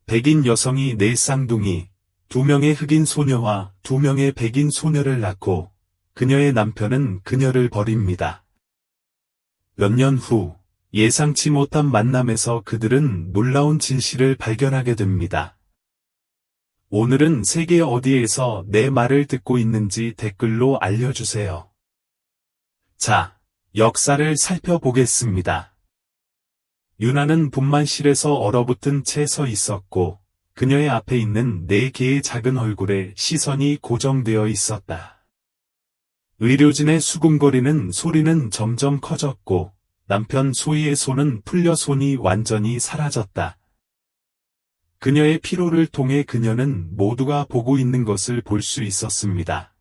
백인 여성이 네 쌍둥이, 2명의 흑인 소녀와 2명의 백인 소녀를 낳고 그녀의 남편은 그녀를 버립니다. 몇 년 후 예상치 못한 만남에서 그들은 놀라운 진실을 발견하게 됩니다. 오늘은 세계 어디에서 내 말을 듣고 있는지 댓글로 알려주세요. 자, 역사를 살펴보겠습니다. 유나는 분만실에서 얼어붙은 채 서 있었고 그녀의 앞에 있는 4개의 작은 얼굴에 시선이 고정되어 있었다. 의료진의 수군거리는 소리는 점점 커졌고 남편 소희의 손은 풀려 손이 완전히 사라졌다. 그녀의 피로를 통해 그녀는 모두가 보고 있는 것을 볼 수 있었습니다.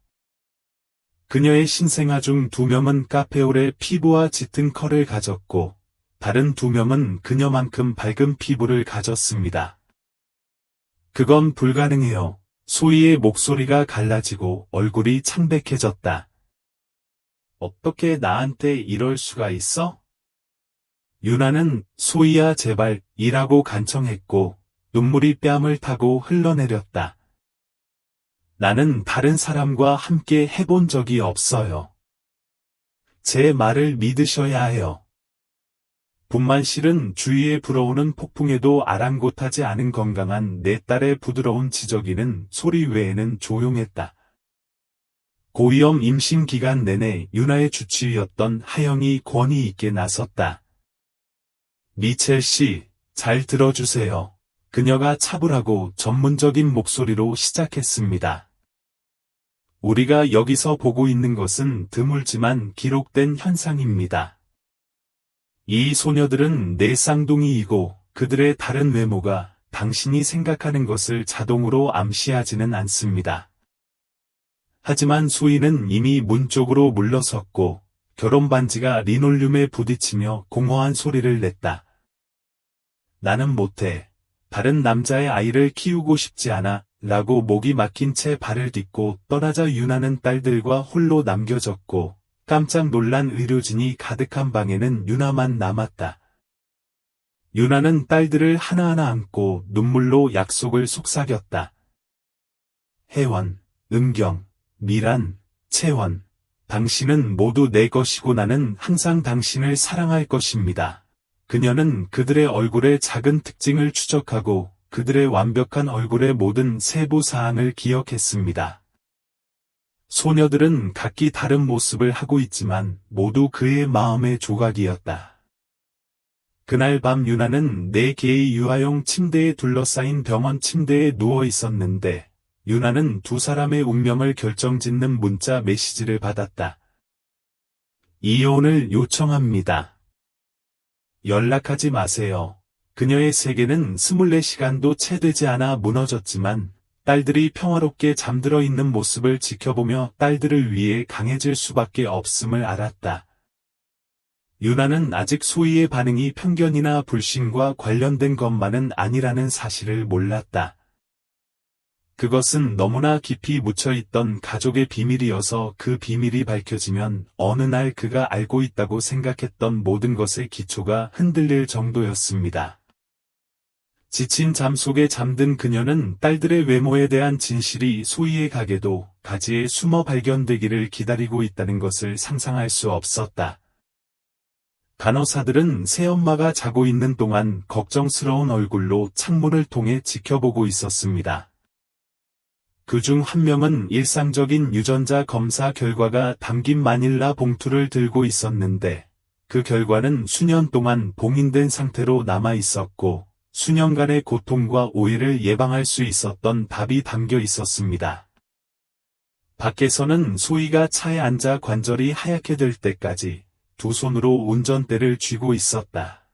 그녀의 신생아 중 2명은 카페올의 피부와 짙은 컬을 가졌고 다른 2명은 그녀만큼 밝은 피부를 가졌습니다. 그건 불가능해요. 소희의 목소리가 갈라지고 얼굴이 창백해졌다. 어떻게 나한테 이럴 수가 있어? 유나는 소희야 제발 이라고 간청했고 눈물이 뺨을 타고 흘러내렸다. 나는 다른 사람과 함께 해본 적이 없어요. 제 말을 믿으셔야 해요. 분만실은 주위에 불어오는 폭풍에도 아랑곳하지 않은 건강한 내 딸의 부드러운 지저귀는 소리 외에는 조용했다. 고위험 임신 기간 내내 유나의 주치의였던 하영이 권위 있게 나섰다. 미첼 씨, 잘 들어주세요. 그녀가 차분하고 전문적인 목소리로 시작했습니다. 우리가 여기서 보고 있는 것은 드물지만 기록된 현상입니다. 이 소녀들은 내 쌍둥이이고 그들의 다른 외모가 당신이 생각하는 것을 자동으로 암시하지는 않습니다. 하지만 소희는 이미 문 쪽으로 물러섰고 결혼 반지가 리놀륨에 부딪히며 공허한 소리를 냈다. 나는 못해. 다른 남자의 아이를 키우고 싶지 않아. 라고 목이 막힌 채 발을 딛고 떠나자 유나는 딸들과 홀로 남겨졌고 깜짝 놀란 의료진이 가득한 방에는 유나만 남았다. 유나는 딸들을 하나하나 안고 눈물로 약속을 속삭였다. 혜원, 은경, 미란, 채원, 당신은 모두 내 것이고 나는 항상 당신을 사랑할 것입니다. 그녀는 그들의 얼굴의 작은 특징을 추적하고 그들의 완벽한 얼굴의 모든 세부 사항을 기억했습니다. 소녀들은 각기 다른 모습을 하고 있지만 모두 그의 마음의 조각이었다. 그날 밤 유나는 4개의 유아용 침대에 둘러싸인 병원 침대에 누워 있었는데 유나는 2 사람의 운명을 결정짓는 문자 메시지를 받았다. 이혼을 요청합니다. 연락하지 마세요. 그녀의 세계는 24시간도 채 되지 않아 무너졌지만 딸들이 평화롭게 잠들어 있는 모습을 지켜보며 딸들을 위해 강해질 수밖에 없음을 알았다. 유나는 아직 소희의 반응이 편견이나 불신과 관련된 것만은 아니라는 사실을 몰랐다. 그것은 너무나 깊이 묻혀있던 가족의 비밀이어서 그 비밀이 밝혀지면 어느 날 그가 알고 있다고 생각했던 모든 것의 기초가 흔들릴 정도였습니다. 지친 잠 속에 잠든 그녀는 딸들의 외모에 대한 진실이 소희의 가게도 가지에 숨어 발견되기를 기다리고 있다는 것을 상상할 수 없었다. 간호사들은 새엄마가 자고 있는 동안 걱정스러운 얼굴로 창문을 통해 지켜보고 있었습니다. 그중 한 명은 일상적인 유전자 검사 결과가 담긴 마닐라 봉투를 들고 있었는데 그 결과는 수년 동안 봉인된 상태로 남아 있었고 수년간의 고통과 오해를 예방할 수 있었던 답이 담겨 있었습니다. 밖에서는 소희가 차에 앉아 관절이 하얗게 될 때까지 2 손으로 운전대를 쥐고 있었다.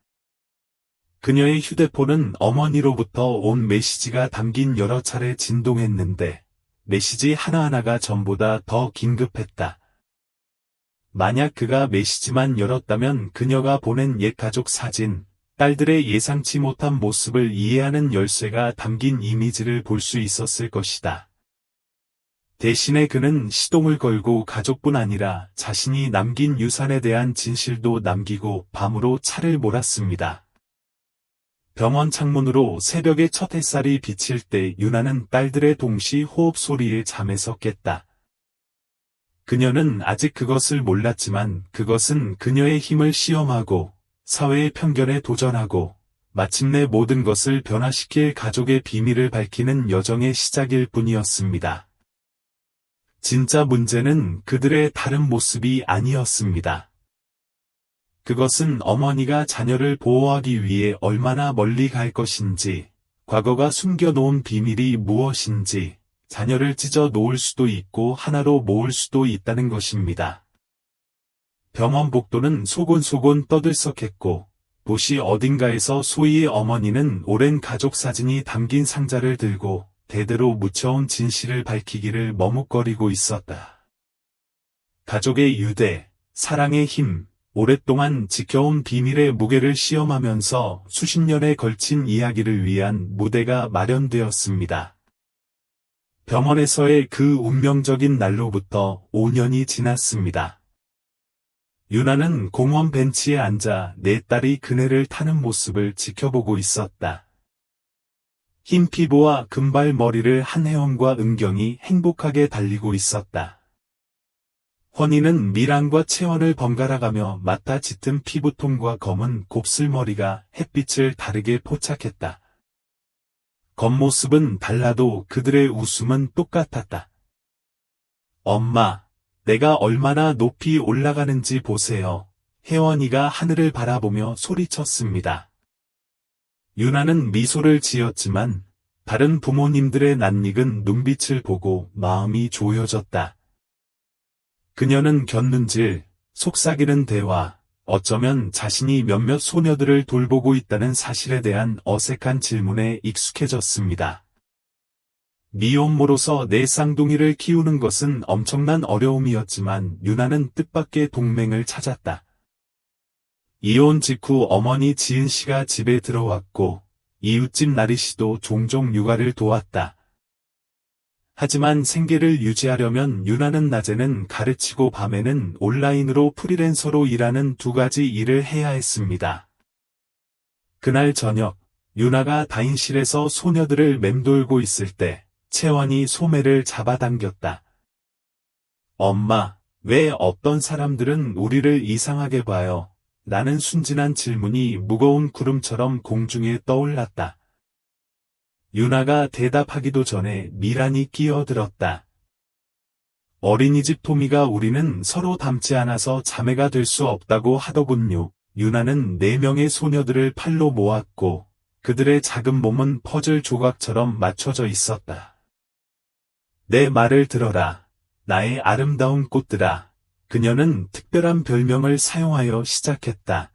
그녀의 휴대폰은 어머니로부터 온 메시지가 담긴 여러 차례 진동했는데 메시지 하나하나가 전보다 더 긴급했다. 만약 그가 메시지만 열었다면 그녀가 보낸 옛 가족 사진, 딸들의 예상치 못한 모습을 이해하는 열쇠가 담긴 이미지를 볼 수 있었을 것이다. 대신에 그는 시동을 걸고 가족뿐 아니라 자신이 남긴 유산에 대한 진실도 남기고 밤으로 차를 몰았습니다. 병원 창문으로 새벽의 첫 햇살이 비칠 때 유나는 딸들의 동시 호흡 소리에 잠에서 깼다. 그녀는 아직 그것을 몰랐지만 그것은 그녀의 힘을 시험하고 사회의 편견에 도전하고 마침내 모든 것을 변화시킬 가족의 비밀을 밝히는 여정의 시작일 뿐이었습니다. 진짜 문제는 그들의 다른 모습이 아니었습니다. 그것은 어머니가 자녀를 보호하기 위해 얼마나 멀리 갈 것인지, 과거가 숨겨놓은 비밀이 무엇인지, 자녀를 찢어 놓을 수도 있고 하나로 모을 수도 있다는 것입니다. 병원 복도는 소곤소곤 떠들썩했고, 도시 어딘가에서 소희의 어머니는 오랜 가족 사진이 담긴 상자를 들고 대대로 묻혀온 진실을 밝히기를 머뭇거리고 있었다. 가족의 유대, 사랑의 힘, 오랫동안 지켜온 비밀의 무게를 시험하면서 수십 년에 걸친 이야기를 위한 무대가 마련되었습니다. 병원에서의 그 운명적인 날로부터 5년이 지났습니다. 유나는 공원 벤치에 앉아 내 딸이 그네를 타는 모습을 지켜보고 있었다. 흰 피부와 금발 머리를 한혜원과 은경이 행복하게 달리고 있었다. 헌이는 미란과 채원을 번갈아가며 맡아 짙은 피부톤과 검은 곱슬머리가 햇빛을 다르게 포착했다. 겉모습은 달라도 그들의 웃음은 똑같았다. 엄마, 내가 얼마나 높이 올라가는지 보세요. 혜원이가 하늘을 바라보며 소리쳤습니다. 유나는 미소를 지었지만 다른 부모님들의 낯익은 눈빛을 보고 마음이 조여졌다. 그녀는 곁눈질, 속삭이는 대화, 어쩌면 자신이 몇몇 소녀들을 돌보고 있다는 사실에 대한 어색한 질문에 익숙해졌습니다. 미혼모로서 내 쌍둥이를 키우는 것은 엄청난 어려움이었지만 유나는 뜻밖의 동맹을 찾았다. 이혼 직후 어머니 지은 씨가 집에 들어왔고 이웃집 나리 씨도 종종 육아를 도왔다. 하지만 생계를 유지하려면 유나는 낮에는 가르치고 밤에는 온라인으로 프리랜서로 일하는 두 가지 일을 해야 했습니다. 그날 저녁, 유나가 다인실에서 소녀들을 맴돌고 있을 때 채원이 소매를 잡아당겼다. 엄마, 왜 어떤 사람들은 우리를 이상하게 봐요? 라는 순진한 질문이 무거운 구름처럼 공중에 떠올랐다. 유나가 대답하기도 전에 미란이 끼어들었다. 어린이집 토미가 우리는 서로 닮지 않아서 자매가 될 수 없다고 하더군요. 유나는 4명의 소녀들을 팔로 모았고 그들의 작은 몸은 퍼즐 조각처럼 맞춰져 있었다. 내 말을 들어라. 나의 아름다운 꽃들아. 그녀는 특별한 별명을 사용하여 시작했다.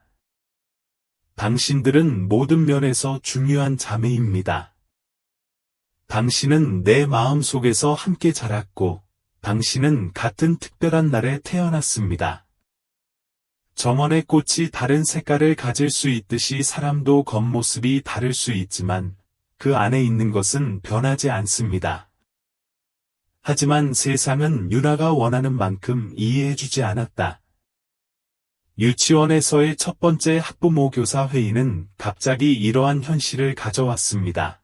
당신들은 모든 면에서 중요한 자매입니다. 당신은 내 마음 속에서 함께 자랐고, 당신은 같은 특별한 날에 태어났습니다. 정원의 꽃이 다른 색깔을 가질 수 있듯이 사람도 겉모습이 다를 수 있지만, 그 안에 있는 것은 변하지 않습니다. 하지만 세상은 유나가 원하는 만큼 이해해주지 않았다. 유치원에서의 첫 번째 학부모 교사 회의는 갑자기 이러한 현실을 가져왔습니다.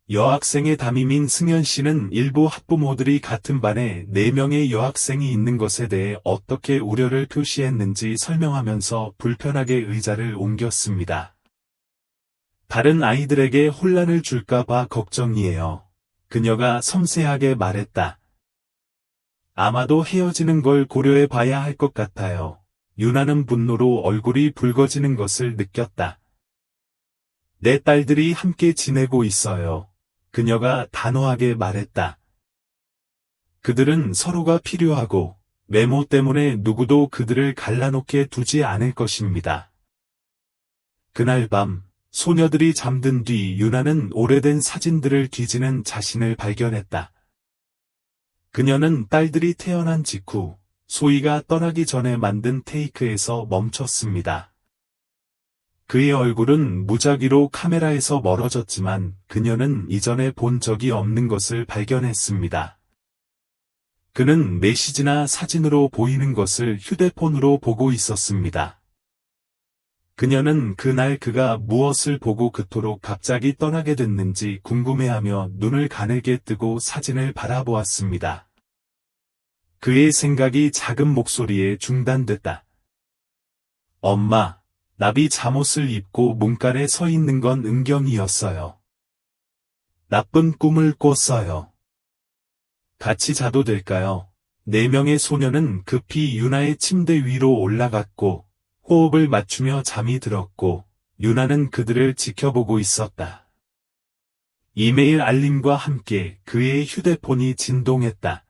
여학생의 담임인 승현 씨는 일부 학부모들이 같은 반에 4명의 여학생이 있는 것에 대해 어떻게 우려를 표시했는지 설명하면서 불편하게 의자를 옮겼습니다. 다른 아이들에게 혼란을 줄까 봐 걱정이에요. 그녀가 섬세하게 말했다. 아마도 헤어지는 걸 고려해 봐야 할 것 같아요. 유나는 분노로 얼굴이 붉어지는 것을 느꼈다. 내 딸들이 함께 지내고 있어요. 그녀가 단호하게 말했다. 그들은 서로가 필요하고 외모 때문에 누구도 그들을 갈라놓게 두지 않을 것입니다. 그날 밤 소녀들이 잠든 뒤 유나는 오래된 사진들을 뒤지는 자신을 발견했다. 그녀는 딸들이 태어난 직후 소희가 떠나기 전에 만든 테이크에서 멈췄습니다. 그의 얼굴은 무작위로 카메라에서 멀어졌지만 그녀는 이전에 본 적이 없는 것을 발견했습니다. 그는 메시지나 사진으로 보이는 것을 휴대폰으로 보고 있었습니다. 그녀는 그날 그가 무엇을 보고 그토록 갑자기 떠나게 됐는지 궁금해하며 눈을 가늘게 뜨고 사진을 바라보았습니다. 그의 생각이 작은 목소리에 중단됐다. 엄마, 나비 잠옷을 입고 문간에 서 있는 건 은경이었어요. 나쁜 꿈을 꿨어요. 같이 자도 될까요? 4명의 소녀는 급히 유나의 침대 위로 올라갔고 호흡을 맞추며 잠이 들었고 유나는 그들을 지켜보고 있었다. 이메일 알림과 함께 그의 휴대폰이 진동했다.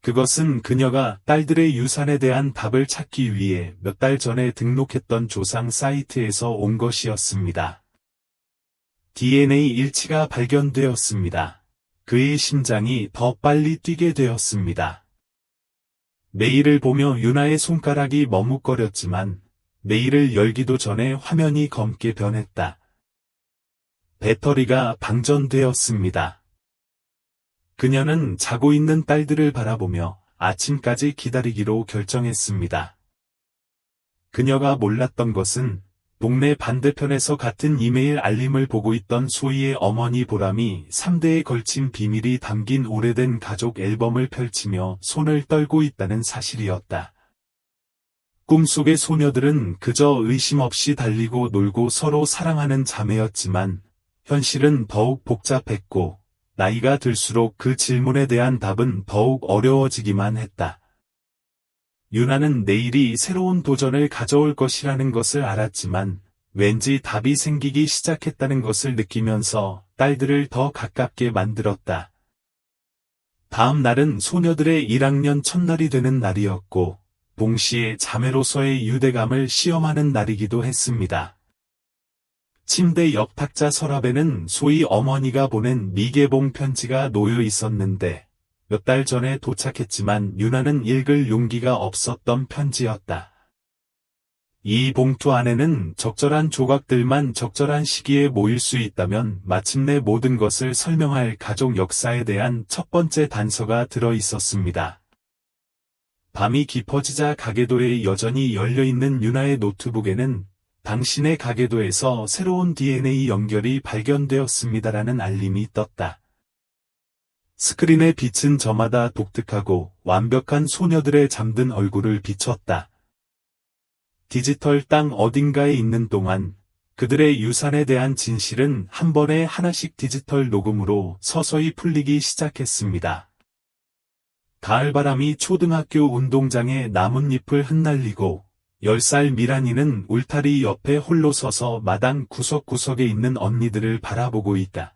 그것은 그녀가 딸들의 유산에 대한 답을 찾기 위해 몇 달 전에 등록했던 조상 사이트에서 온 것이었습니다. DNA 일치가 발견되었습니다. 그의 심장이 더 빨리 뛰게 되었습니다. 메일을 보며 유나의 손가락이 머뭇거렸지만 메일을 열기도 전에 화면이 검게 변했다. 배터리가 방전되었습니다. 그녀는 자고 있는 딸들을 바라보며 아침까지 기다리기로 결정했습니다. 그녀가 몰랐던 것은 동네 반대편에서 같은 이메일 알림을 보고 있던 소희의 어머니 보람이 3대에 걸친 비밀이 담긴 오래된 가족 앨범을 펼치며 손을 떨고 있다는 사실이었다. 꿈속의 소녀들은 그저 의심 없이 달리고 놀고 서로 사랑하는 자매였지만 현실은 더욱 복잡했고 나이가 들수록 그 질문에 대한 답은 더욱 어려워지기만 했다. 유나는 내일이 새로운 도전을 가져올 것이라는 것을 알았지만 왠지 답이 생기기 시작했다는 것을 느끼면서 딸들을 더 가깝게 만들었다. 다음 날은 소녀들의 1학년 첫날이 되는 날이었고 동시에 자매로서의 유대감을 시험하는 날이기도 했습니다. 침대 옆 탁자 서랍에는 소희 어머니가 보낸 미개봉 편지가 놓여 있었는데 몇 달 전에 도착했지만 유나는 읽을 용기가 없었던 편지였다. 이 봉투 안에는 적절한 조각들만 적절한 시기에 모일 수 있다면 마침내 모든 것을 설명할 가족 역사에 대한 첫 번째 단서가 들어 있었습니다. 밤이 깊어지자 가계도에 여전히 열려있는 유나의 노트북에는 당신의 가계도에서 새로운 DNA 연결이 발견되었습니다라는 알림이 떴다. 스크린의 빛은 저마다 독특하고 완벽한 소녀들의 잠든 얼굴을 비췄다. 디지털 땅 어딘가에 있는 동안 그들의 유산에 대한 진실은 한 번에 하나씩 디지털 녹음으로 서서히 풀리기 시작했습니다. 가을바람이 초등학교 운동장에 나뭇잎을 흩날리고 10살 미란이는 울타리 옆에 홀로 서서 마당 구석구석에 있는 언니들을 바라보고 있다.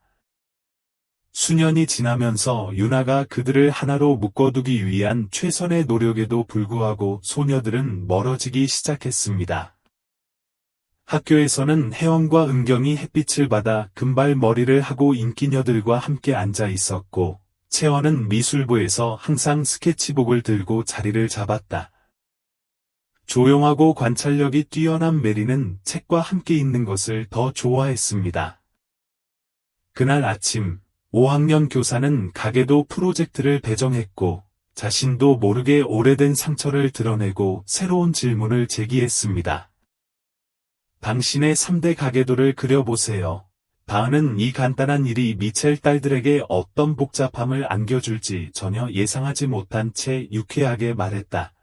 수년이 지나면서 유나가 그들을 하나로 묶어두기 위한 최선의 노력에도 불구하고 소녀들은 멀어지기 시작했습니다. 학교에서는 혜원과 은경이 햇빛을 받아 금발머리를 하고 인기녀들과 함께 앉아 있었고 채원은 미술부에서 항상 스케치북을 들고 자리를 잡았다. 조용하고 관찰력이 뛰어난 메리는 책과 함께 있는 것을 더 좋아했습니다. 그날 아침 5학년 교사는 가계도 프로젝트를 배정했고 자신도 모르게 오래된 상처를 드러내고 새로운 질문을 제기했습니다. 당신의 3대 가계도를 그려보세요. 다은은 이 간단한 일이 미첼 딸들에게 어떤 복잡함을 안겨줄지 전혀 예상하지 못한 채 유쾌하게 말했다.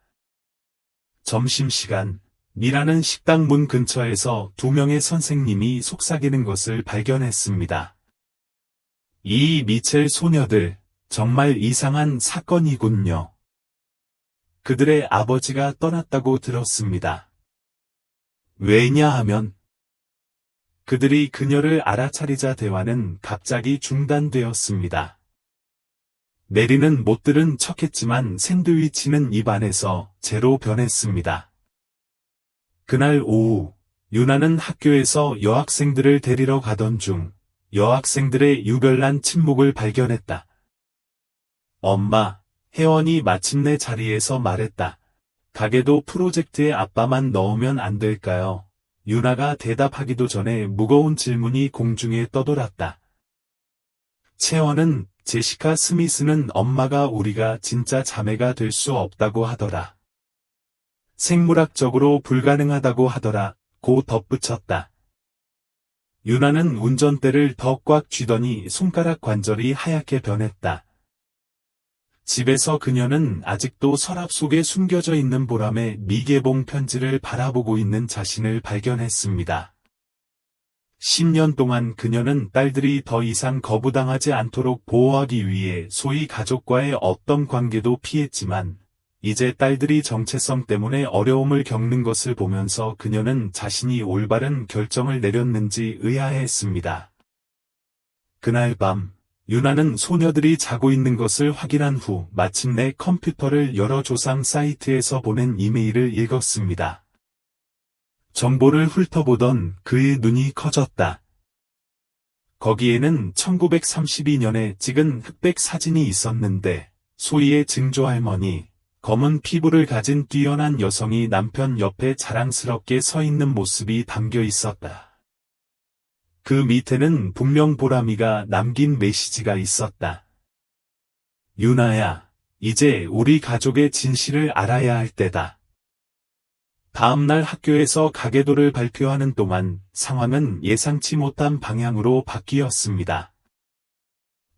점심시간, 미라는 식당 문 근처에서 2명의 선생님이 속삭이는 것을 발견했습니다. 이 미첼 소녀들, 정말 이상한 사건이군요. 그들의 아버지가 떠났다고 들었습니다. 왜냐하면 그들이 그녀를 알아차리자 대화는 갑자기 중단되었습니다. 메리는 못 들은 척했지만 샌드위치는 입 안에서 제로 변했습니다. 그날 오후, 유나는 학교에서 여학생들을 데리러 가던 중 여학생들의 유별난 침묵을 발견했다. 엄마, 혜원이 마침내 자리에서 말했다. 가계도 프로젝트에 아빠만 넣으면 안 될까요? 유나가 대답하기도 전에 무거운 질문이 공중에 떠돌았다. 채원은 제시카 스미스는 엄마가 우리가 진짜 자매가 될 수 없다고 하더라. 생물학적으로 불가능하다고 하더라. 고 덧붙였다. 유나는 운전대를 더 꽉 쥐더니 손가락 관절이 하얗게 변했다. 집에서 그녀는 아직도 서랍 속에 숨겨져 있는 보람의 미개봉 편지를 바라보고 있는 자신을 발견했습니다. 10년 동안 그녀는 딸들이 더 이상 거부당하지 않도록 보호하기 위해 소위 가족과의 어떤 관계도 피했지만, 이제 딸들이 정체성 때문에 어려움을 겪는 것을 보면서 그녀는 자신이 올바른 결정을 내렸는지 의아해했습니다. 그날 밤, 유나는 소녀들이 자고 있는 것을 확인한 후 마침내 컴퓨터를 열어 조상 사이트에서 보낸 이메일을 읽었습니다. 정보를 훑어보던 그의 눈이 커졌다. 거기에는 1932년에 찍은 흑백 사진이 있었는데, 소희의 증조할머니, 검은 피부를 가진 뛰어난 여성이 남편 옆에 자랑스럽게 서 있는 모습이 담겨 있었다. 그 밑에는 분명 보람이가 남긴 메시지가 있었다. 유나야, 이제 우리 가족의 진실을 알아야 할 때다. 다음 날 학교에서 가계도를 발표하는 동안 상황은 예상치 못한 방향으로 바뀌었습니다.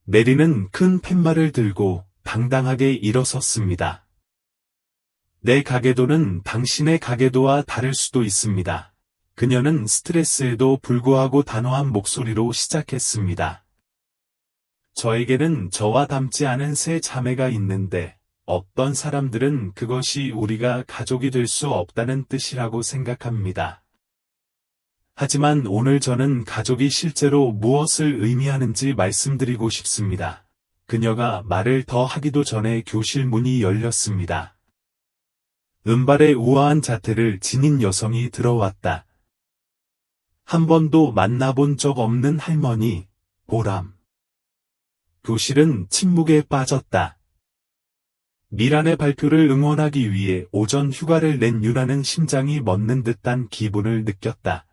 메리는 큰 팻말을 들고 당당하게 일어섰습니다. 내 가계도는 당신의 가계도와 다를 수도 있습니다. 그녀는 스트레스에도 불구하고 단호한 목소리로 시작했습니다. 저에게는 저와 닮지 않은 세 자매가 있는데, 어떤 사람들은 그것이 우리가 가족이 될 수 없다는 뜻이라고 생각합니다. 하지만 오늘 저는 가족이 실제로 무엇을 의미하는지 말씀드리고 싶습니다. 그녀가 말을 더 하기도 전에 교실 문이 열렸습니다. 은발의 우아한 자태를 지닌 여성이 들어왔다. 한 번도 만나본 적 없는 할머니, 보람. 교실은 침묵에 빠졌다. 미란의 발표를 응원하기 위해 오전 휴가를 낸 유나는 심장이 멎는 듯한 기분을 느꼈다.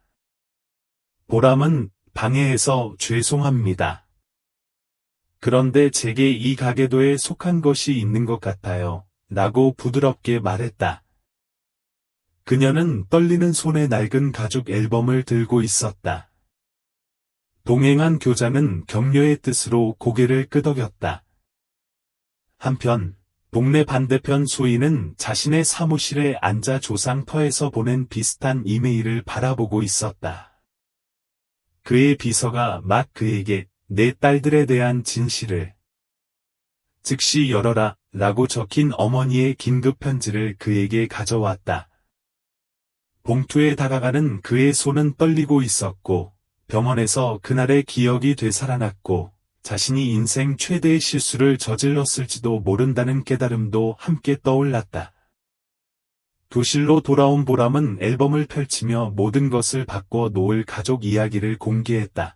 보람은 방해해서 죄송합니다. 그런데 제게 이 가계도에 속한 것이 있는 것 같아요. 라고 부드럽게 말했다. 그녀는 떨리는 손에 낡은 가죽 앨범을 들고 있었다. 동행한 교장은 격려의 뜻으로 고개를 끄덕였다. 한편, 동네 반대편 소희는 자신의 사무실에 앉아 조상터에서 보낸 비슷한 이메일을 바라보고 있었다. 그의 비서가 막 그에게 내 딸들에 대한 진실을 즉시 열어라 라고 적힌 어머니의 긴급 편지를 그에게 가져왔다. 봉투에 다가가는 그의 손은 떨리고 있었고, 병원에서 그날의 기억이 되살아났고, 자신이 인생 최대의 실수를 저질렀을지도 모른다는 깨달음도 함께 떠올랐다. 교실로 돌아온 보람은 앨범을 펼치며 모든 것을 바꿔 놓을 가족 이야기를 공개했다.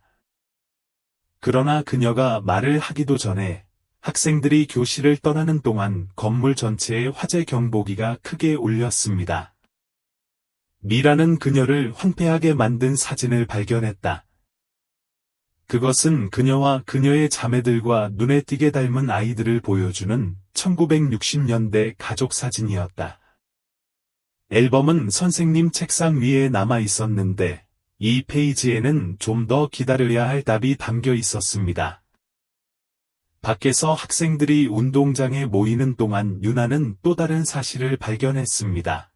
그러나 그녀가 말을 하기도 전에 학생들이 교실을 떠나는 동안 건물 전체에 화재 경보기가 크게 울렸습니다. 미라는 그녀를 황폐하게 만든 사진을 발견했다. 그것은 그녀와 그녀의 자매들과 눈에 띄게 닮은 아이들을 보여주는 1960년대 가족 사진이었다. 앨범은 선생님 책상 위에 남아 있었는데, 이 페이지에는 좀 더 기다려야 할 답이 담겨 있었습니다. 밖에서 학생들이 운동장에 모이는 동안 유나는 또 다른 사실을 발견했습니다.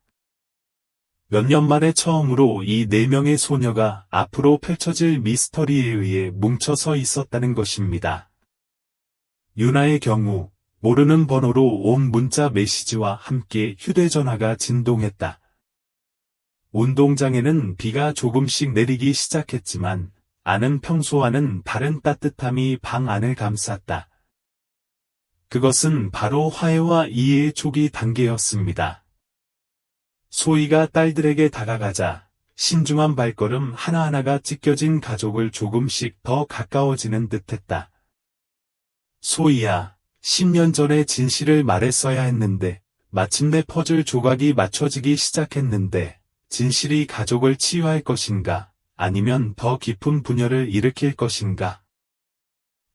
몇 년 만에 처음으로 이 4명의 소녀가 앞으로 펼쳐질 미스터리에 의해 뭉쳐서 있었다는 것입니다. 유나의 경우, 모르는 번호로 온 문자 메시지와 함께 휴대전화가 진동했다. 운동장에는 비가 조금씩 내리기 시작했지만, 안은 평소와는 다른 따뜻함이 방 안을 감쌌다. 그것은 바로 화해와 이해의 초기 단계였습니다. 소희가 딸들에게 다가가자 신중한 발걸음 하나하나가 찢겨진 가족을 조금씩 더 가까워지는 듯했다. 소희야, 10년 전에 진실을 말했어야 했는데, 마침내 퍼즐 조각이 맞춰지기 시작했는데, 진실이 가족을 치유할 것인가, 아니면 더 깊은 분열을 일으킬 것인가.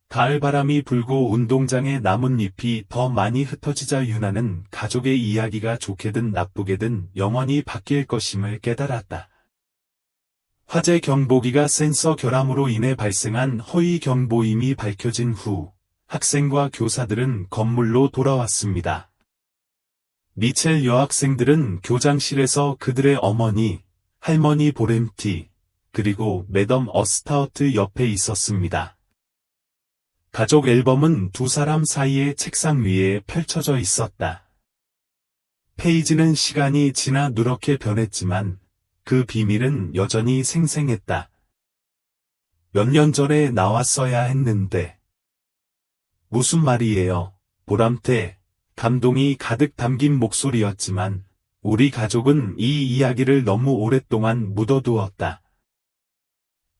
가을바람이 불고 운동장의 나뭇잎이 더 많이 흩어지자 유나는 가족의 이야기가 좋게든 나쁘게든 영원히 바뀔 것임을 깨달았다. 화재 경보기가 센서 결함으로 인해 발생한 허위 경보임이 밝혀진 후 학생과 교사들은 건물로 돌아왔습니다. 미첼 여학생들은 교장실에서 그들의 어머니, 할머니 보렘티, 그리고 매덤 어스타우트 옆에 있었습니다. 가족 앨범은 두 사람 사이의 책상 위에 펼쳐져 있었다. 페이지는 시간이 지나 누렇게 변했지만 그 비밀은 여전히 생생했다. 몇 년 전에 나왔어야 했는데. 무슨 말이에요? 보람태, 감동이 가득 담긴 목소리였지만 우리 가족은 이 이야기를 너무 오랫동안 묻어두었다.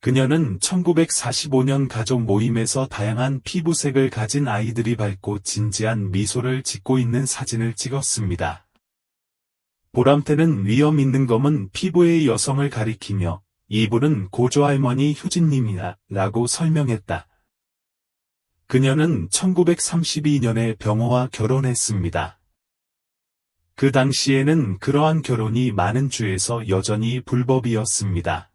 그녀는 1945년 가족 모임에서 다양한 피부색을 가진 아이들이 밝고 진지한 미소를 짓고 있는 사진을 찍었습니다. 보람태는 위험 있는 검은 피부의 여성을 가리키며 이분은 고조할머니 효진님이다 라고 설명했다. 그녀는 1932년에 병호와 결혼했습니다. 그 당시에는 그러한 결혼이 많은 주에서 여전히 불법이었습니다.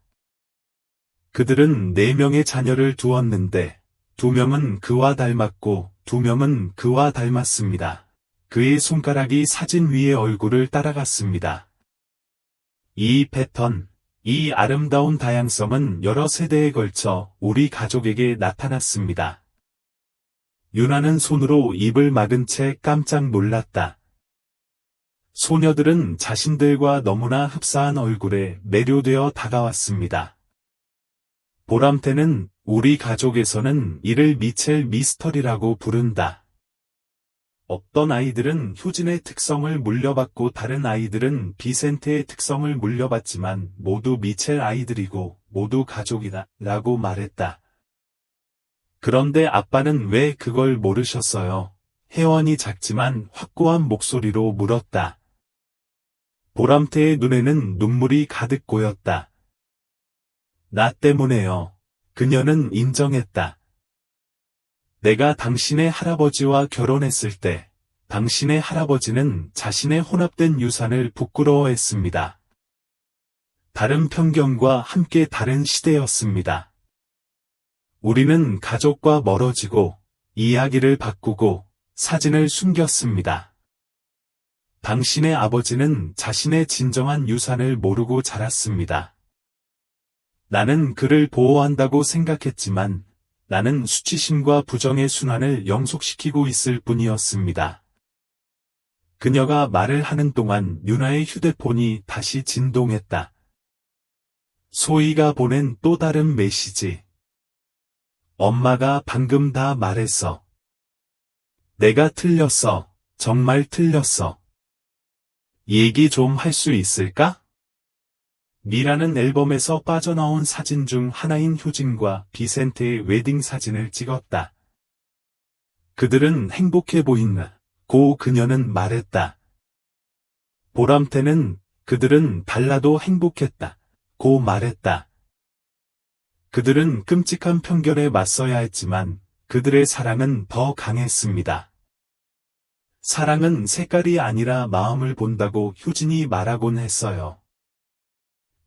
그들은 4명의 자녀를 두었는데 2명은 그와 닮았고 2명은 그와 닮았습니다. 그의 손가락이 사진 위의 얼굴을 따라갔습니다. 이 패턴, 이 아름다운 다양성은 여러 세대에 걸쳐 우리 가족에게 나타났습니다. 유나는 손으로 입을 막은 채 깜짝 놀랐다. 소녀들은 자신들과 너무나 흡사한 얼굴에 매료되어 다가왔습니다. 보람태는 우리 가족에서는 이를 미첼 미스터리라고 부른다. 어떤 아이들은 효진의 특성을 물려받고 다른 아이들은 비센테의 특성을 물려받지만 모두 미첼 아이들이고 모두 가족이다 라고 말했다. 그런데 아빠는 왜 그걸 모르셨어요? 혜원이 작지만 확고한 목소리로 물었다. 보람태의 눈에는 눈물이 가득 고였다. 나 때문에요. 그녀는 인정했다. 내가 당신의 할아버지와 결혼했을 때 당신의 할아버지는 자신의 혼합된 유산을 부끄러워했습니다. 다른 편견과 함께 다른 시대였습니다. 우리는 가족과 멀어지고 이야기를 바꾸고 사진을 숨겼습니다. 당신의 아버지는 자신의 진정한 유산을 모르고 자랐습니다. 나는 그를 보호한다고 생각했지만 나는 수치심과 부정의 순환을 영속시키고 있을 뿐이었습니다. 그녀가 말을 하는 동안 유나의 휴대폰이 다시 진동했다. 소희가 보낸 또 다른 메시지. 엄마가 방금 다 말했어. 내가 틀렸어. 정말 틀렸어. 얘기 좀 할 수 있을까? 미라는 앨범에서 빠져나온 사진 중 하나인 효진과 비센테의 웨딩 사진을 찍었다. 그들은 행복해 보인다고 그녀는 말했다. 보람태는 그들은 달라도 행복했다고 말했다. 그들은 끔찍한 편견에 맞서야 했지만 그들의 사랑은 더 강했습니다. 사랑은 색깔이 아니라 마음을 본다고 효진이 말하곤 했어요.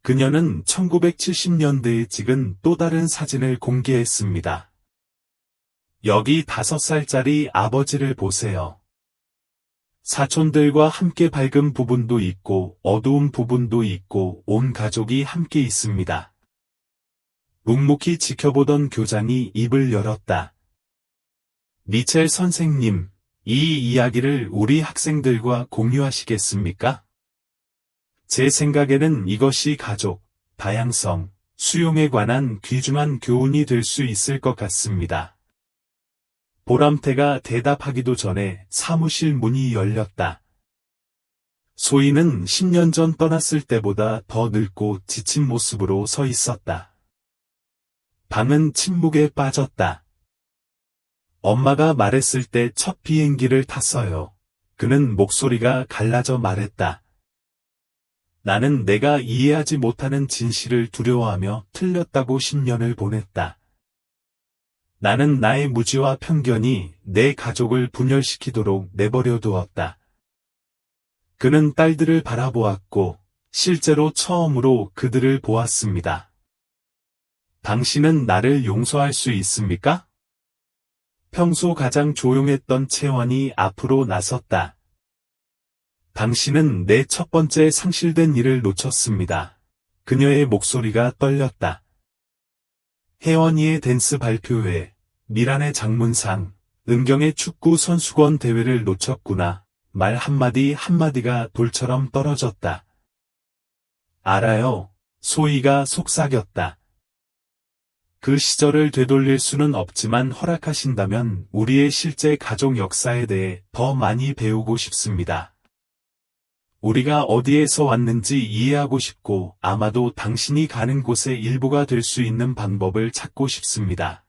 그녀는 1970년대에 찍은 또 다른 사진을 공개했습니다. 여기 5살짜리 아버지를 보세요. 사촌들과 함께 밝은 부분도 있고 어두운 부분도 있고 온 가족이 함께 있습니다. 묵묵히 지켜보던 교장이 입을 열었다. 미첼 선생님, 이 이야기를 우리 학생들과 공유하시겠습니까? 제 생각에는 이것이 가족, 다양성, 수용에 관한 귀중한 교훈이 될 수 있을 것 같습니다. 보람태가 대답하기도 전에 사무실 문이 열렸다. 소희는 10년 전 떠났을 때보다 더 늙고 지친 모습으로 서 있었다. 방은 침묵에 빠졌다. 엄마가 말했을 때 첫 비행기를 탔어요. 그는 목소리가 갈라져 말했다. 나는 내가 이해하지 못하는 진실을 두려워하며 틀렸다고 10년을 보냈다. 나는 나의 무지와 편견이 내 가족을 분열시키도록 내버려 두었다. 그는 딸들을 바라보았고 실제로 처음으로 그들을 보았습니다. 당신은 나를 용서할 수 있습니까? 평소 가장 조용했던 채원이 앞으로 나섰다. 당신은 내 첫 번째 상실된 일을 놓쳤습니다. 그녀의 목소리가 떨렸다. 혜원이의 댄스 발표회, 미란의 장문상, 은경의 축구 선수권 대회를 놓쳤구나. 말 한마디 한마디가 돌처럼 떨어졌다. 알아요. 소희가 속삭였다. 그 시절을 되돌릴 수는 없지만 허락하신다면 우리의 실제 가족 역사에 대해 더 많이 배우고 싶습니다. 우리가 어디에서 왔는지 이해하고 싶고 아마도 당신이 가는 곳의 일부가 될 수 있는 방법을 찾고 싶습니다.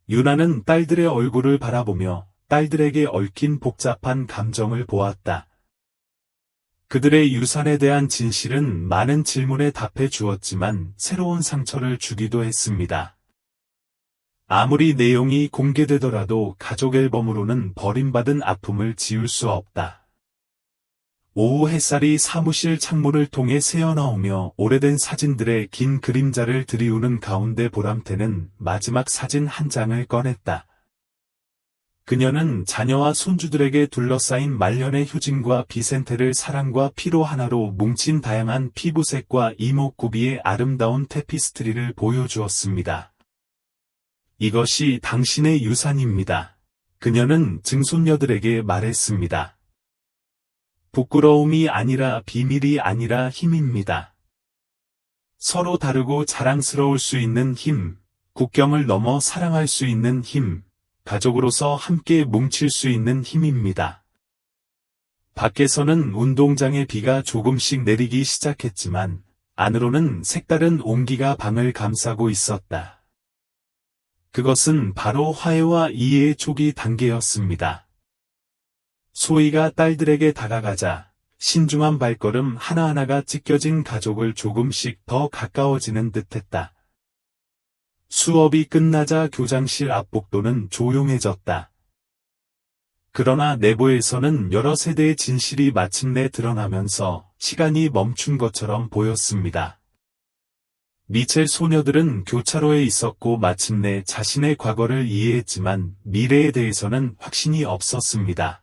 유나는 딸들의 얼굴을 바라보며 딸들에게 얽힌 복잡한 감정을 보았다. 그들의 유산에 대한 진실은 많은 질문에 답해 주었지만 새로운 상처를 주기도 했습니다. 아무리 내용이 공개되더라도 가족 앨범으로는 버림받은 아픔을 지울 수 없다. 오후 햇살이 사무실 창문을 통해 새어나오며 오래된 사진들의 긴 그림자를 들이우는 가운데 보람태는 마지막 사진 한 장을 꺼냈다. 그녀는 자녀와 손주들에게 둘러싸인 말년의 효진과 비센테를 사랑과 피로 하나로 뭉친 다양한 피부색과 이목구비의 아름다운 테피스트리를 보여주었습니다. 이것이 당신의 유산입니다. 그녀는 증손녀들에게 말했습니다. 부끄러움이 아니라 비밀이 아니라 힘입니다. 서로 다르고 자랑스러울 수 있는 힘, 국경을 넘어 사랑할 수 있는 힘, 가족으로서 함께 뭉칠 수 있는 힘입니다. 밖에서는 운동장에 비가 조금씩 내리기 시작했지만 안으로는 색다른 온기가 방을 감싸고 있었다. 그것은 바로 화해와 이해의 초기 단계였습니다. 소희가 딸들에게 다가가자 신중한 발걸음 하나하나가 찢겨진 가족을 조금씩 더 가까워지는 듯했다. 수업이 끝나자 교장실 앞복도는 조용해졌다. 그러나 내부에서는 여러 세대의 진실이 마침내 드러나면서 시간이 멈춘 것처럼 보였습니다. 미첼 소녀들은 교차로에 있었고 마침내 자신의 과거를 이해했지만 미래에 대해서는 확신이 없었습니다.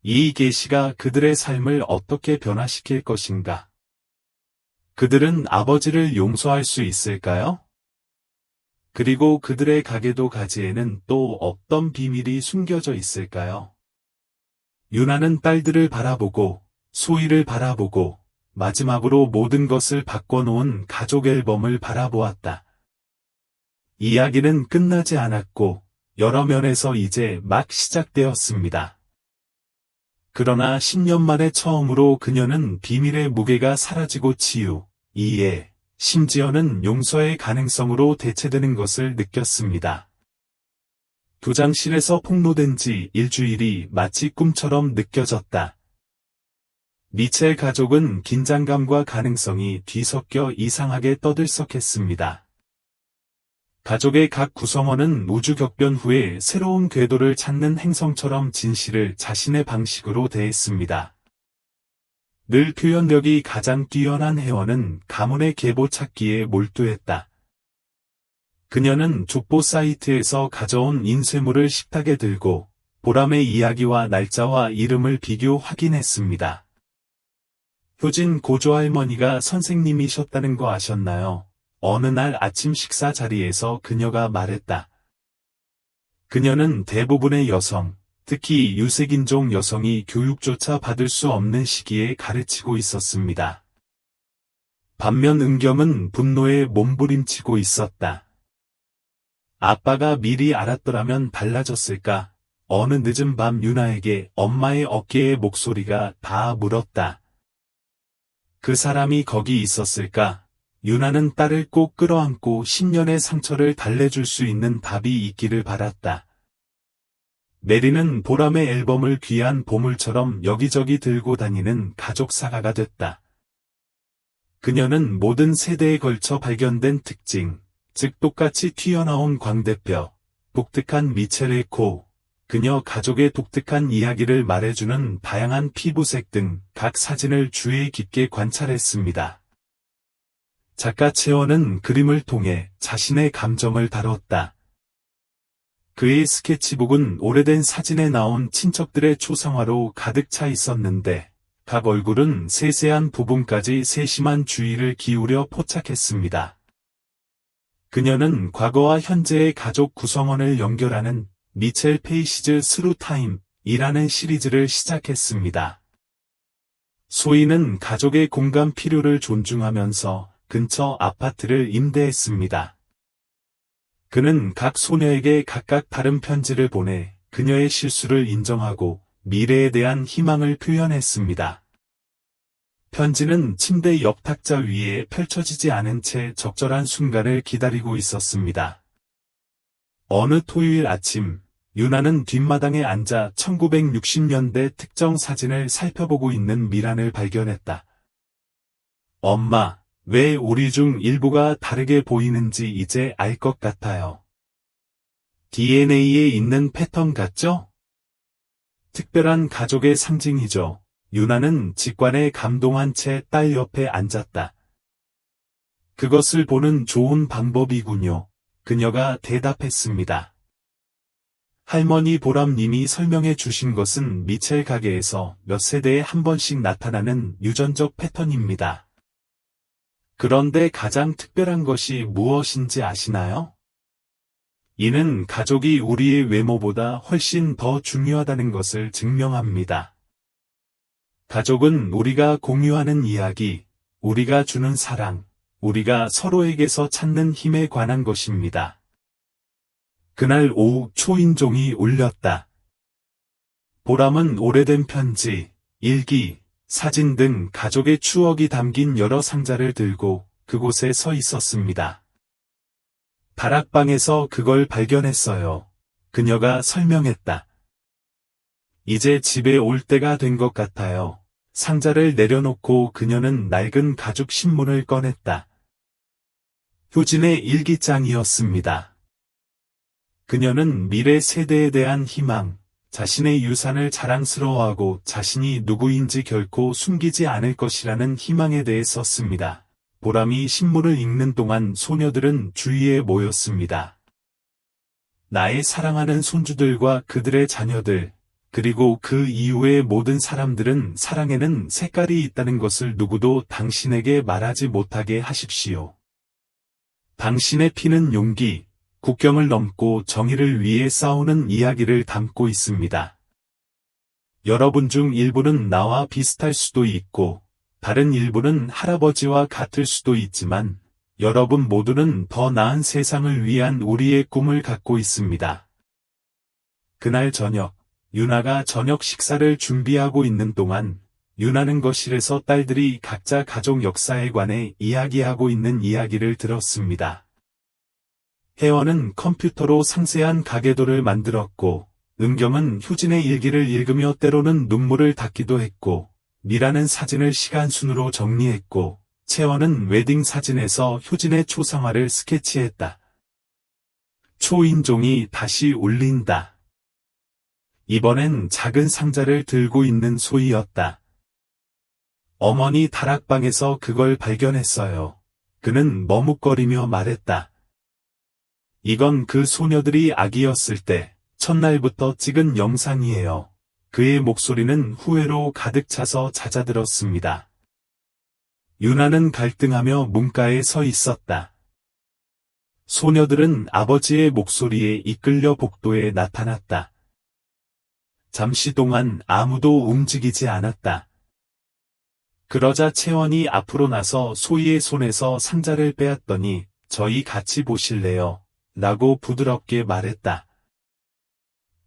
이 계시가 그들의 삶을 어떻게 변화시킬 것인가? 그들은 아버지를 용서할 수 있을까요? 그리고 그들의 가게도 가지에는 또 어떤 비밀이 숨겨져 있을까요? 유나는 딸들을 바라보고 소희를 바라보고 마지막으로 모든 것을 바꿔놓은 가족 앨범을 바라보았다. 이야기는 끝나지 않았고 여러 면에서 이제 막 시작되었습니다. 그러나 10년 만에 처음으로 그녀는 비밀의 무게가 사라지고 치유, 이해, 심지어는 용서의 가능성으로 대체되는 것을 느꼈습니다. 교장실에서 폭로된 지 일주일이 마치 꿈처럼 느껴졌다. 미첼 가족은 긴장감과 가능성이 뒤섞여 이상하게 떠들썩했습니다. 가족의 각 구성원은 우주격변 후에 새로운 궤도를 찾는 행성처럼 진실을 자신의 방식으로 대했습니다. 늘 표현력이 가장 뛰어난 혜원은 가문의 계보 찾기에 몰두했다. 그녀는 족보 사이트에서 가져온 인쇄물을 식탁에 들고 보람의 이야기와 날짜와 이름을 비교 확인했습니다. 효진 고조할머니가 선생님이셨다는 거 아셨나요? 어느 날 아침 식사 자리에서 그녀가 말했다. 그녀는 대부분의 여성, 특히 유색인종 여성이 교육조차 받을 수 없는 시기에 가르치고 있었습니다. 반면 은경은 분노에 몸부림치고 있었다. 아빠가 미리 알았더라면 달라졌을까? 어느 늦은 밤 유나에게 엄마의 어깨에 목소리가 다 물었다. 그 사람이 거기 있었을까? 유나는 딸을 꼭 끌어안고 10년의 상처를 달래줄 수 있는 답이 있기를 바랐다. 메리는 보람의 앨범을 귀한 보물처럼 여기저기 들고 다니는 가족사가가 됐다. 그녀는 모든 세대에 걸쳐 발견된 특징, 즉 똑같이 튀어나온 광대뼈, 독특한 미첼의 코, 그녀 가족의 독특한 이야기를 말해주는 다양한 피부색 등 각 사진을 주의 깊게 관찰했습니다. 작가 채원은 그림을 통해 자신의 감정을 다뤘다. 그의 스케치북은 오래된 사진에 나온 친척들의 초상화로 가득 차 있었는데 각 얼굴은 세세한 부분까지 세심한 주의를 기울여 포착했습니다. 그녀는 과거와 현재의 가족 구성원을 연결하는 미첼 페이시즈 스루 타임이라는 시리즈를 시작했습니다. 소희는 가족의 공감 필요를 존중하면서 근처 아파트를 임대했습니다. 그는 각 소녀에게 각각 다른 편지를 보내 그녀의 실수를 인정하고 미래에 대한 희망을 표현했습니다. 편지는 침대 옆 탁자 위에 펼쳐지지 않은 채 적절한 순간을 기다리고 있었습니다. 어느 토요일 아침, 유나는 뒷마당에 앉아 1960년대 특정 사진을 살펴보고 있는 미란을 발견했다. 엄마, 왜 우리 중 일부가 다르게 보이는지 이제 알 것 같아요. DNA에 있는 패턴 같죠? 특별한 가족의 상징이죠. 유나는 직관에 감동한 채 딸 옆에 앉았다. 그것을 보는 좋은 방법이군요. 그녀가 대답했습니다. 할머니 보람님이 설명해 주신 것은 미첼 가게에서 몇 세대에 한 번씩 나타나는 유전적 패턴입니다. 그런데 가장 특별한 것이 무엇인지 아시나요? 이는 가족이 우리의 외모보다 훨씬 더 중요하다는 것을 증명합니다. 가족은 우리가 공유하는 이야기, 우리가 주는 사랑, 우리가 서로에게서 찾는 힘에 관한 것입니다. 그날 오후 초인종이 울렸다. 보람은 오래된 편지, 일기, 사진 등 가족의 추억이 담긴 여러 상자를 들고 그곳에 서 있었습니다. 다락방에서 그걸 발견했어요. 그녀가 설명했다. 이제 집에 올 때가 된 것 같아요. 상자를 내려놓고 그녀는 낡은 가죽 신문을 꺼냈다. 효진의 일기장이었습니다. 그녀는 미래 세대에 대한 희망, 자신의 유산을 자랑스러워하고 자신이 누구인지 결코 숨기지 않을 것이라는 희망에 대해 썼습니다. 보람이 신문을 읽는 동안 소녀들은 주위에 모였습니다. 나의 사랑하는 손주들과 그들의 자녀들, 그리고 그 이후의 모든 사람들은 사랑에는 색깔이 있다는 것을 누구도 당신에게 말하지 못하게 하십시오. 당신의 피는 용기, 국경을 넘고 정의를 위해 싸우는 이야기를 담고 있습니다. 여러분 중 일부는 나와 비슷할 수도 있고, 다른 일부는 할아버지와 같을 수도 있지만, 여러분 모두는 더 나은 세상을 위한 우리의 꿈을 갖고 있습니다. 그날 저녁, 유나가 저녁 식사를 준비하고 있는 동안, 유나는 거실에서 딸들이 각자 가족 역사에 관해 이야기하고 있는 이야기를 들었습니다. 혜원은 컴퓨터로 상세한 가계도를 만들었고, 은경은 효진의 일기를 읽으며 때로는 눈물을 닦기도 했고, 미라는 사진을 시간순으로 정리했고, 채원은 웨딩 사진에서 효진의 초상화를 스케치했다. 초인종이 다시 울린다. 이번엔 작은 상자를 들고 있는 소희였다. 어머니 다락방에서 그걸 발견했어요. 그는 머뭇거리며 말했다. 이건 그 소녀들이 아기였을 때 첫날부터 찍은 영상이에요. 그의 목소리는 후회로 가득 차서 잦아들었습니다. 유나는 갈등하며 문가에 서 있었다. 소녀들은 아버지의 목소리에 이끌려 복도에 나타났다. 잠시 동안 아무도 움직이지 않았다. 그러자 채원이 앞으로 나서 소희의 손에서 상자를 빼앗더니 저희 같이 보실래요? 라고 부드럽게 말했다.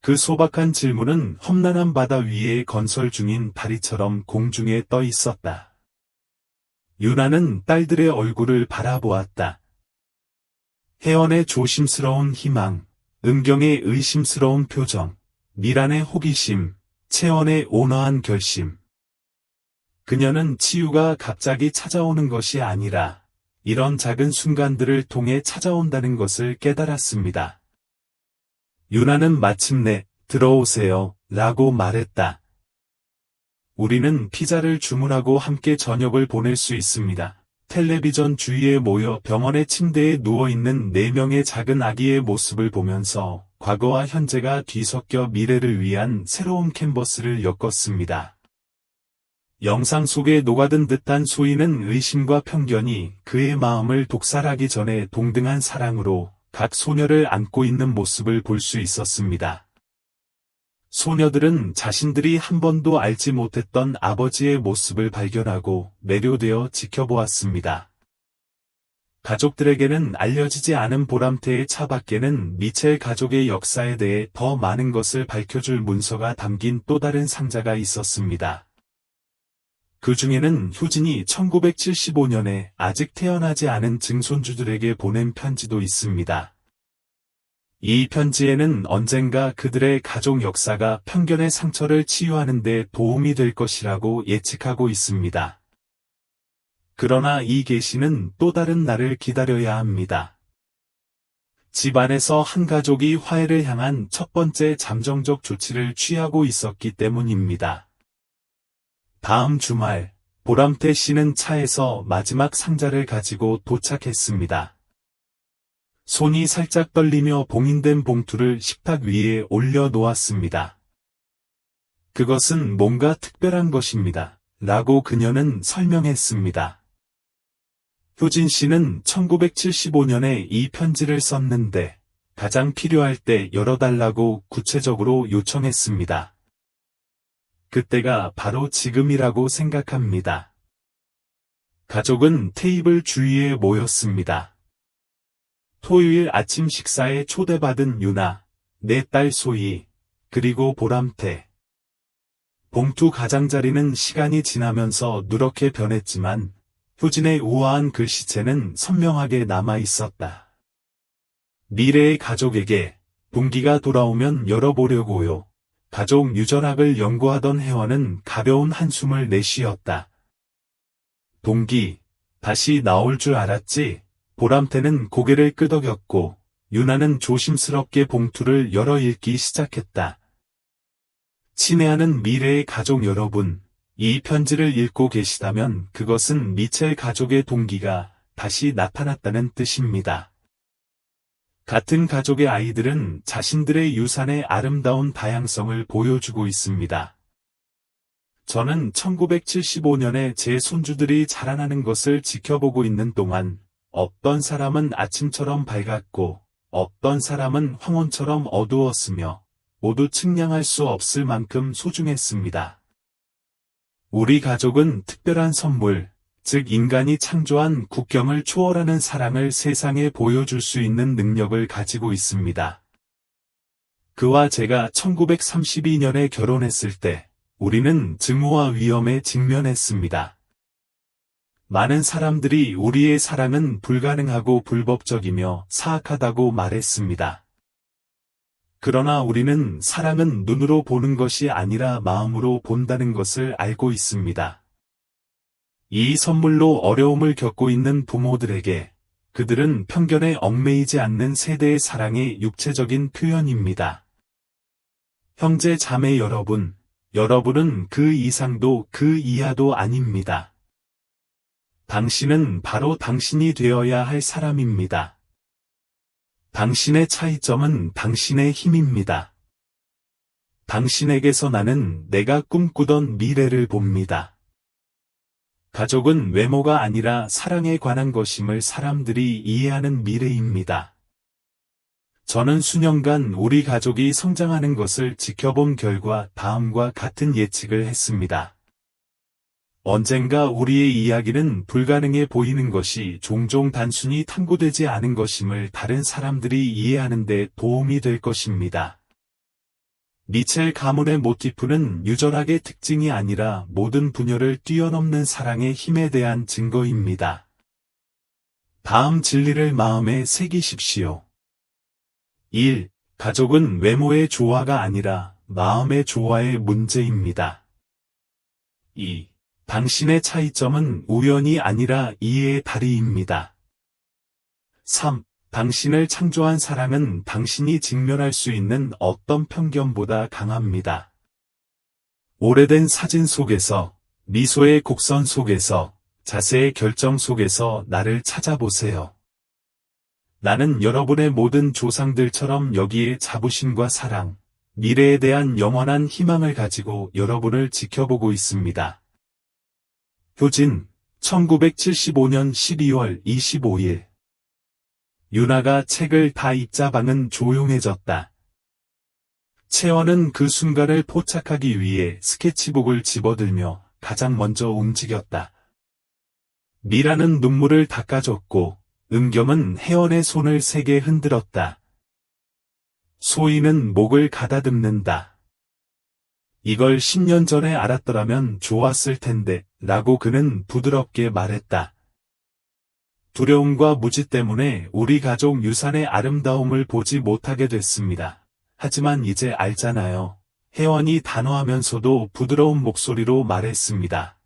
그 소박한 질문은 험난한 바다 위에 건설 중인 다리처럼 공중에 떠 있었다. 유나는 딸들의 얼굴을 바라보았다. 혜원의 조심스러운 희망, 은경의 의심스러운 표정, 미란의 호기심, 채원의 온화한 결심. 그녀는 치유가 갑자기 찾아오는 것이 아니라 이런 작은 순간들을 통해 찾아온다는 것을 깨달았습니다. 유나는 마침내 들어오세요 라고 말했다. 우리는 피자를 주문하고 함께 저녁을 보낼 수 있습니다. 텔레비전 주위에 모여 병원의 침대에 누워있는 4명의 작은 아기의 모습을 보면서 과거와 현재가 뒤섞여 미래를 위한 새로운 캔버스를 엮었습니다. 영상 속에 녹아든 듯한 소희는 의심과 편견이 그의 마음을 독살하기 전에 동등한 사랑으로 각 소녀를 안고 있는 모습을 볼 수 있었습니다. 소녀들은 자신들이 한 번도 알지 못했던 아버지의 모습을 발견하고 매료되어 지켜보았습니다. 가족들에게는 알려지지 않은 보람태의 차 밖에는 미첼 가족의 역사에 대해 더 많은 것을 밝혀줄 문서가 담긴 또 다른 상자가 있었습니다. 그 중에는 효진이 1975년에 아직 태어나지 않은 증손주들에게 보낸 편지도 있습니다. 이 편지에는 언젠가 그들의 가족 역사가 편견의 상처를 치유하는 데 도움이 될 것이라고 예측하고 있습니다. 그러나 이 계시는 또 다른 날을 기다려야 합니다. 집안에서 한 가족이 화해를 향한 첫 번째 잠정적 조치를 취하고 있었기 때문입니다. 다음 주말, 보람태 씨는 차에서 마지막 상자를 가지고 도착했습니다. 손이 살짝 떨리며 봉인된 봉투를 식탁 위에 올려놓았습니다. 그것은 뭔가 특별한 것입니다. 라고 그녀는 설명했습니다. 효진 씨는 1975년에 이 편지를 썼는데 가장 필요할 때 열어달라고 구체적으로 요청했습니다. 그때가 바로 지금이라고 생각합니다. 가족은 테이블 주위에 모였습니다. 토요일 아침 식사에 초대받은 유나, 내 딸 소희, 그리고 보람태. 봉투 가장자리는 시간이 지나면서 누렇게 변했지만 효진의 우아한 글씨체는 선명하게 남아 있었다. 미래의 가족에게 동기가 돌아오면 열어보려고요. 가족 유전학을 연구하던 회원은 가벼운 한숨을 내쉬었다. 동기, 다시 나올 줄 알았지? 보람태는 고개를 끄덕였고 유나는 조심스럽게 봉투를 열어 읽기 시작했다. 친애하는 미래의 가족 여러분, 이 편지를 읽고 계시다면 그것은 미첼 가족의 동기가 다시 나타났다는 뜻입니다. 같은 가족의 아이들은 자신들의 유산의 아름다운 다양성을 보여주고 있습니다. 저는 1975년에 제 손주들이 자라나는 것을 지켜보고 있는 동안 어떤 사람은 아침처럼 밝았고 어떤 사람은 황혼처럼 어두웠으며 모두 측량할 수 없을 만큼 소중했습니다. 우리 가족은 특별한 선물, 즉 인간이 창조한 국경을 초월하는 사랑을 세상에 보여줄 수 있는 능력을 가지고 있습니다. 그와 제가 1932년에 결혼했을 때 우리는 증오와 위험에 직면했습니다. 많은 사람들이 우리의 사랑은 불가능하고 불법적이며 사악하다고 말했습니다. 그러나 우리는 사랑은 눈으로 보는 것이 아니라 마음으로 본다는 것을 알고 있습니다. 이 선물로 어려움을 겪고 있는 부모들에게 그들은 편견에 얽매이지 않는 세대의 사랑의 육체적인 표현입니다. 형제 자매 여러분, 여러분은 그 이상도 그 이하도 아닙니다. 당신은 바로 당신이 되어야 할 사람입니다. 당신의 차이점은 당신의 힘입니다. 당신에게서 나는 내가 꿈꾸던 미래를 봅니다. 가족은 외모가 아니라 사랑에 관한 것임을 사람들이 이해하는 미래입니다. 저는 수년간 우리 가족이 성장하는 것을 지켜본 결과 다음과 같은 예측을 했습니다. 언젠가 우리의 이야기는 불가능해 보이는 것이 종종 단순히 탐구되지 않은 것임을 다른 사람들이 이해하는 데 도움이 될 것입니다. 미첼 가문의 모티프는 유전학의 특징이 아니라 모든 분열을 뛰어넘는 사랑의 힘에 대한 증거입니다. 다음 진리를 마음에 새기십시오. 1. 가족은 외모의 조화가 아니라 마음의 조화의 문제입니다. 2. 당신의 차이점은 우연이 아니라 이해의 다리입니다. 3. 당신을 창조한 사랑은 당신이 직면할 수 있는 어떤 편견보다 강합니다. 오래된 사진 속에서, 미소의 곡선 속에서, 자세의 결정 속에서 나를 찾아보세요. 나는 여러분의 모든 조상들처럼 여기에 자부심과 사랑, 미래에 대한 영원한 희망을 가지고 여러분을 지켜보고 있습니다. 효진, 1975년 12월 25일. 유나가 책을 다 읽자 방은 조용해졌다. 채원은 그 순간을 포착하기 위해 스케치북을 집어들며 가장 먼저 움직였다. 미라는 눈물을 닦아줬고 은겸은 혜원의 손을 세게 흔들었다. 소희는 목을 가다듬는다. 이걸 10년 전에 알았더라면 좋았을 텐데 라고 그는 부드럽게 말했다. 두려움과 무지 때문에 우리 가족 유산의 아름다움을 보지 못하게 됐습니다. 하지만 이제 알잖아요. 혜원이 단호하면서도 부드러운 목소리로 말했습니다.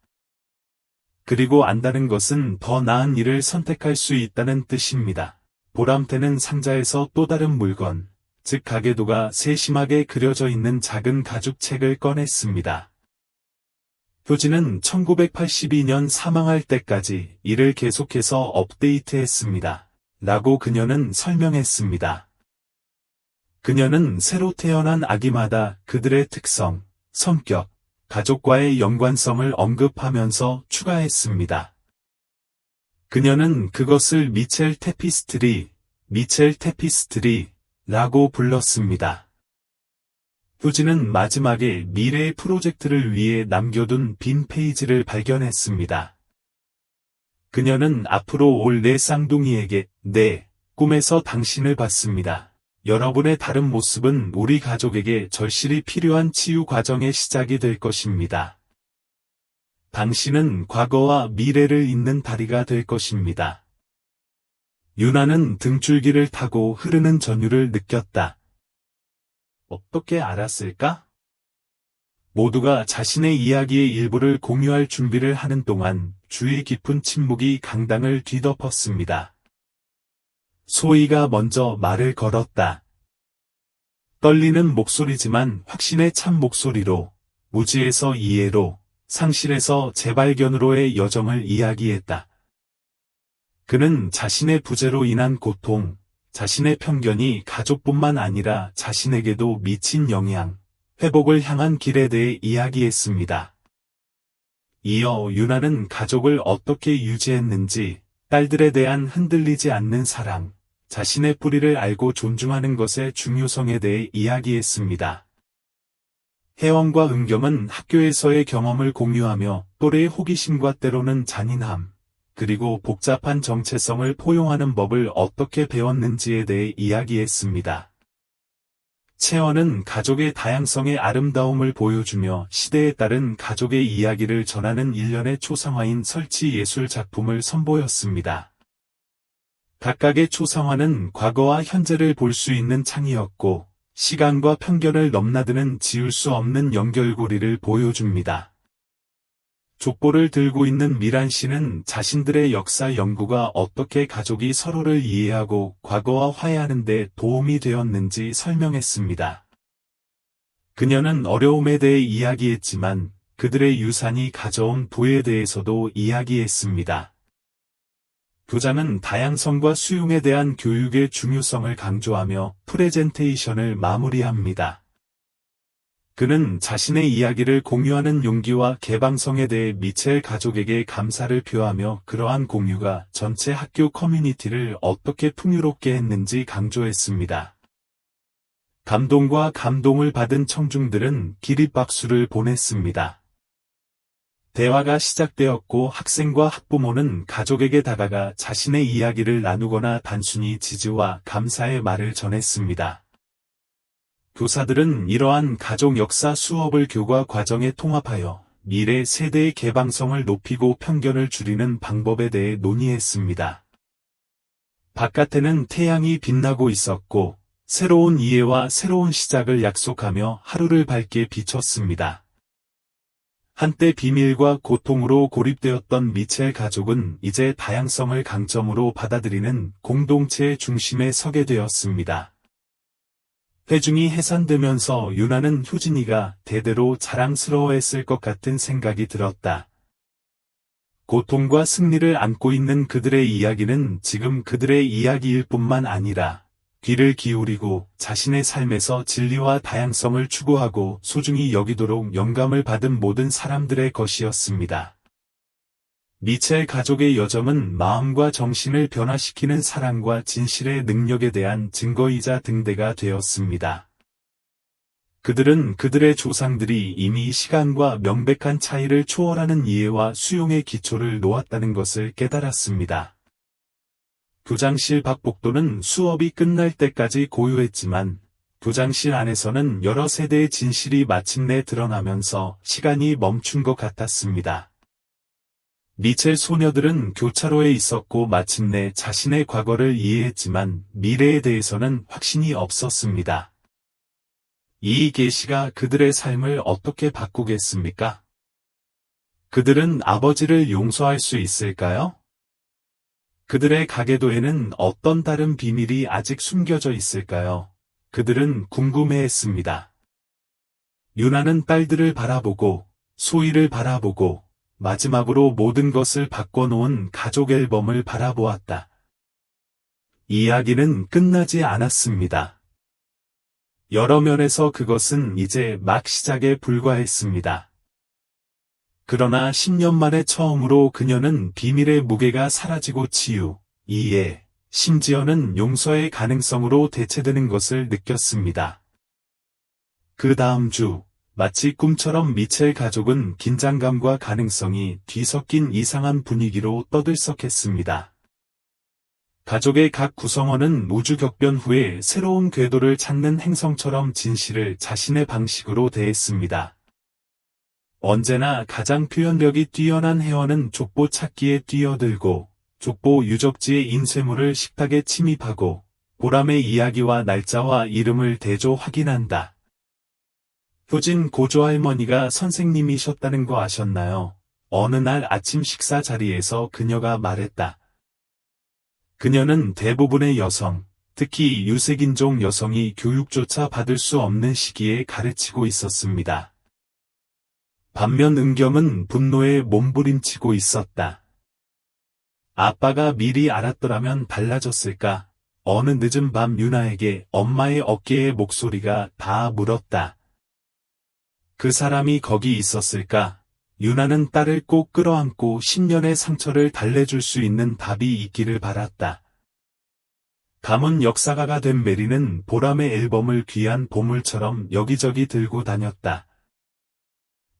그리고 안다는 것은 더 나은 일을 선택할 수 있다는 뜻입니다. 보람태는 상자에서 또 다른 물건, 즉 가계도가 세심하게 그려져 있는 작은 가죽책을 꺼냈습니다. 효진은 1982년 사망할 때까지 이를 계속해서 업데이트했습니다. 라고 그녀는 설명했습니다. 그녀는 새로 태어난 아기마다 그들의 특성, 성격, 가족과의 연관성을 언급하면서 추가했습니다. 그녀는 그것을 미첼 테피스트리라고 불렀습니다. 효진은 마지막에 미래의 프로젝트를 위해 남겨둔 빈 페이지를 발견했습니다. 그녀는 앞으로 올 내 쌍둥이에게 내 꿈에서 당신을 봤습니다. 여러분의 다른 모습은 우리 가족에게 절실히 필요한 치유 과정의 시작이 될 것입니다. 당신은 과거와 미래를 잇는 다리가 될 것입니다. 유나는 등줄기를 타고 흐르는 전율을 느꼈다. 어떻게 알았을까? 모두가 자신의 이야기의 일부를 공유할 준비를 하는 동안 주의 깊은 침묵이 강당을 뒤덮었습니다. 소희가 먼저 말을 걸었다. 떨리는 목소리지만 확신의 참 목소리로, 무지에서 이해로, 상실에서 재발견으로의 여정을 이야기했다. 그는 자신의 부재로 인한 고통, 자신의 편견이 가족뿐만 아니라 자신에게도 미친 영향, 회복을 향한 길에 대해 이야기했습니다. 이어 유나는 가족을 어떻게 유지했는지, 딸들에 대한 흔들리지 않는 사랑, 자신의 뿌리를 알고 존중하는 것의 중요성에 대해 이야기했습니다. 혜원과 은겸은 학교에서의 경험을 공유하며 또래의 호기심과 때로는 잔인함, 그리고 복잡한 정체성을 포용하는 법을 어떻게 배웠는지에 대해 이야기했습니다. 채원은 가족의 다양성의 아름다움을 보여주며 시대에 따른 가족의 이야기를 전하는 일련의 초상화인 설치 예술 작품을 선보였습니다. 각각의 초상화는 과거와 현재를 볼 수 있는 창이었고, 시간과 편견을 넘나드는 지울 수 없는 연결고리를 보여줍니다. 족보를 들고 있는 미란 씨는 자신들의 역사 연구가 어떻게 가족이 서로를 이해하고 과거와 화해하는 데 도움이 되었는지 설명했습니다. 그녀는 어려움에 대해 이야기했지만 그들의 유산이 가져온 부에 대해서도 이야기했습니다. 교장은 다양성과 수용에 대한 교육의 중요성을 강조하며 프레젠테이션을 마무리합니다. 그는 자신의 이야기를 공유하는 용기와 개방성에 대해 미첼 가족에게 감사를 표하며 그러한 공유가 전체 학교 커뮤니티를 어떻게 풍요롭게 했는지 강조했습니다. 감동과 감동을 받은 청중들은 기립박수를 보냈습니다. 대화가 시작되었고 학생과 학부모는 가족에게 다가가 자신의 이야기를 나누거나 단순히 지지와 감사의 말을 전했습니다. 교사들은 이러한 가족 역사 수업을 교과 과정에 통합하여 미래 세대의 개방성을 높이고 편견을 줄이는 방법에 대해 논의했습니다. 바깥에는 태양이 빛나고 있었고 새로운 이해와 새로운 시작을 약속하며 하루를 밝게 비췄습니다. 한때 비밀과 고통으로 고립되었던 미첼 가족은 이제 다양성을 강점으로 받아들이는 공동체의 중심에 서게 되었습니다. 회중이 해산되면서 유나는 효진이가 대대로 자랑스러워했을 것 같은 생각이 들었다. 고통과 승리를 안고 있는 그들의 이야기는 지금 그들의 이야기일 뿐만 아니라 귀를 기울이고 자신의 삶에서 진리와 다양성을 추구하고 소중히 여기도록 영감을 받은 모든 사람들의 것이었습니다. 미첼 가족의 여정은 마음과 정신을 변화시키는 사랑과 진실의 능력에 대한 증거이자 등대가 되었습니다. 그들은 그들의 조상들이 이미 시간과 명백한 차이를 초월하는 이해와 수용의 기초를 놓았다는 것을 깨달았습니다. 교장실 밖 복도는 수업이 끝날 때까지 고요했지만 교장실 안에서는 여러 세대의 진실이 마침내 드러나면서 시간이 멈춘 것 같았습니다. 미첼 소녀들은 교차로에 있었고 마침내 자신의 과거를 이해했지만 미래에 대해서는 확신이 없었습니다. 이 계시가 그들의 삶을 어떻게 바꾸겠습니까? 그들은 아버지를 용서할 수 있을까요? 그들의 가계도에는 어떤 다른 비밀이 아직 숨겨져 있을까요? 그들은 궁금해했습니다. 유나는 딸들을 바라보고, 소희를 바라보고, 마지막으로 모든 것을 바꿔놓은 가족 앨범을 바라보았다. 이야기는 끝나지 않았습니다. 여러 면에서 그것은 이제 막 시작에 불과했습니다. 그러나 10년 만에 처음으로 그녀는 비밀의 무게가 사라지고 치유, 이해, 심지어는 용서의 가능성으로 대체되는 것을 느꼈습니다. 그 다음 주, 마치 꿈처럼 미첼 가족은 긴장감과 가능성이 뒤섞인 이상한 분위기로 떠들썩했습니다. 가족의 각 구성원은 우주격변 후에 새로운 궤도를 찾는 행성처럼 진실을 자신의 방식으로 대했습니다. 언제나 가장 표현력이 뛰어난 회원은 족보 찾기에 뛰어들고 족보 유적지의 인쇄물을 식탁에 침입하고 보람의 이야기와 날짜와 이름을 대조 확인한다. 효진 고조할머니가 선생님이셨다는 거 아셨나요? 어느 날 아침 식사 자리에서 그녀가 말했다. 그녀는 대부분의 여성, 특히 유색인종 여성이 교육조차 받을 수 없는 시기에 가르치고 있었습니다. 반면 은경은 분노에 몸부림치고 있었다. 아빠가 미리 알았더라면 달라졌을까? 어느 늦은 밤 유나에게 엄마의 어깨에 목소리가 다 물었다. 그 사람이 거기 있었을까? 유나는 딸을 꼭 끌어안고 10년의 상처를 달래줄 수 있는 답이 있기를 바랐다. 가문 역사가가 된 메리는 보람의 앨범을 귀한 보물처럼 여기저기 들고 다녔다.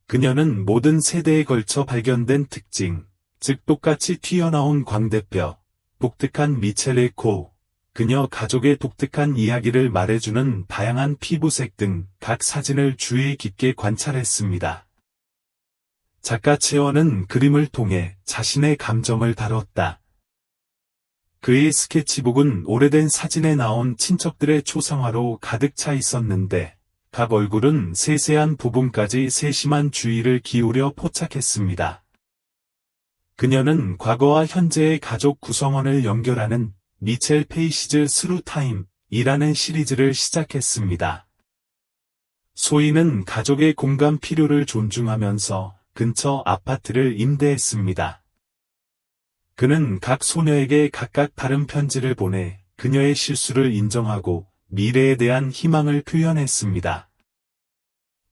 그녀는 모든 세대에 걸쳐 발견된 특징, 즉 똑같이 튀어나온 광대뼈, 독특한 미첼의 코, 그녀 가족의 독특한 이야기를 말해주는 다양한 피부색 등 각 사진을 주의 깊게 관찰했습니다. 작가 채원은 그림을 통해 자신의 감정을 다뤘다. 그의 스케치북은 오래된 사진에 나온 친척들의 초상화로 가득 차 있었는데 각 얼굴은 세세한 부분까지 세심한 주의를 기울여 포착했습니다. 그녀는 과거와 현재의 가족 구성원을 연결하는 미첼 페이시즈 스루 타임이라는 시리즈를 시작했습니다. 소희는 가족의 공감 필요를 존중하면서 근처 아파트를 임대했습니다. 그는 각 소녀에게 각각 다른 편지를 보내 그녀의 실수를 인정하고 미래에 대한 희망을 표현했습니다.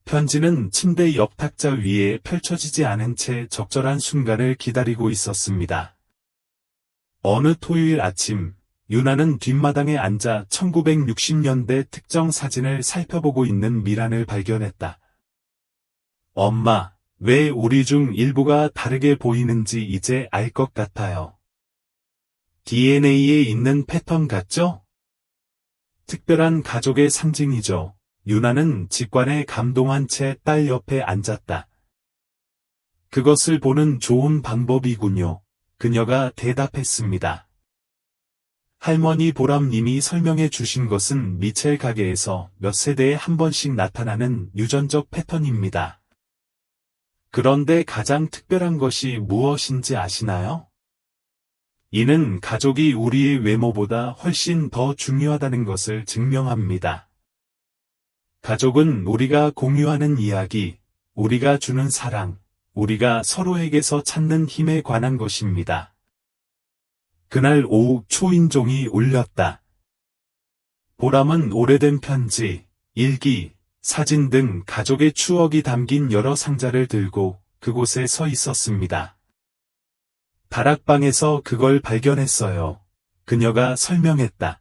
편지는 침대 옆 탁자 위에 펼쳐지지 않은 채 적절한 순간을 기다리고 있었습니다. 어느 토요일 아침, 유나는 뒷마당에 앉아 1960년대 특정 사진을 살펴보고 있는 미란을 발견했다. 엄마, 왜 우리 중 일부가 다르게 보이는지 이제 알 것 같아요. DNA에 있는 패턴 같죠? 특별한 가족의 상징이죠. 유나는 직관에 감동한 채 딸 옆에 앉았다. 그것을 보는 좋은 방법이군요. 그녀가 대답했습니다. 할머니 보람님이 설명해 주신 것은 미첼 가게에서 몇 세대에 한 번씩 나타나는 유전적 패턴입니다. 그런데 가장 특별한 것이 무엇인지 아시나요? 이는 가족이 우리의 외모보다 훨씬 더 중요하다는 것을 증명합니다. 가족은 우리가 공유하는 이야기, 우리가 주는 사랑, 우리가 서로에게서 찾는 힘에 관한 것입니다. 그날 오후 초인종이 울렸다. 보람은 오래된 편지, 일기, 사진 등 가족의 추억이 담긴 여러 상자를 들고 그곳에 서 있었습니다. 다락방에서 그걸 발견했어요. 그녀가 설명했다.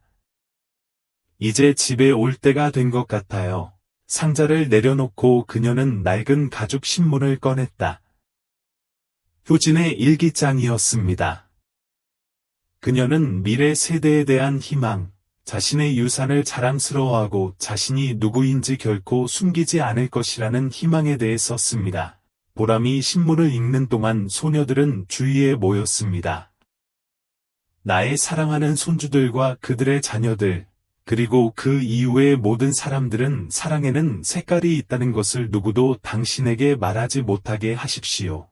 이제 집에 올 때가 된 것 같아요. 상자를 내려놓고 그녀는 낡은 가죽 신문을 꺼냈다. 효진의 일기장이었습니다. 그녀는 미래 세대에 대한 희망, 자신의 유산을 자랑스러워하고 자신이 누구인지 결코 숨기지 않을 것이라는 희망에 대해 썼습니다. 보람이 신문을 읽는 동안 소녀들은 주위에 모였습니다. 나의 사랑하는 손주들과 그들의 자녀들, 그리고 그 이후의 모든 사람들은 사랑에는 색깔이 있다는 것을 누구도 당신에게 말하지 못하게 하십시오.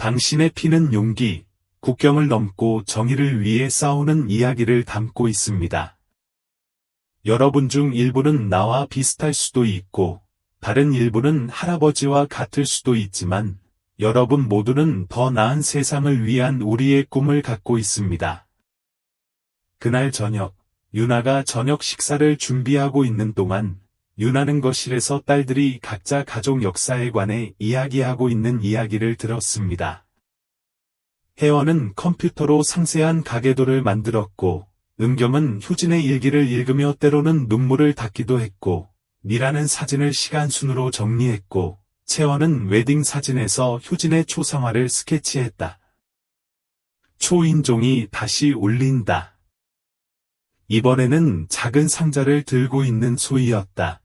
당신의 피는 용기, 국경을 넘고 정의를 위해 싸우는 이야기를 담고 있습니다. 여러분 중 일부는 나와 비슷할 수도 있고, 다른 일부는 할아버지와 같을 수도 있지만, 여러분 모두는 더 나은 세상을 위한 우리의 꿈을 갖고 있습니다. 그날 저녁, 유나가 저녁 식사를 준비하고 있는 동안, 유나는 거실에서 딸들이 각자 가족 역사에 관해 이야기하고 있는 이야기를 들었습니다. 혜원은 컴퓨터로 상세한 가계도를 만들었고, 은경은 효진의 일기를 읽으며 때로는 눈물을 닦기도 했고, 미라는 사진을 시간순으로 정리했고, 채원은 웨딩 사진에서 효진의 초상화를 스케치했다. 초인종이 다시 울린다. 이번에는 작은 상자를 들고 있는 소희였다.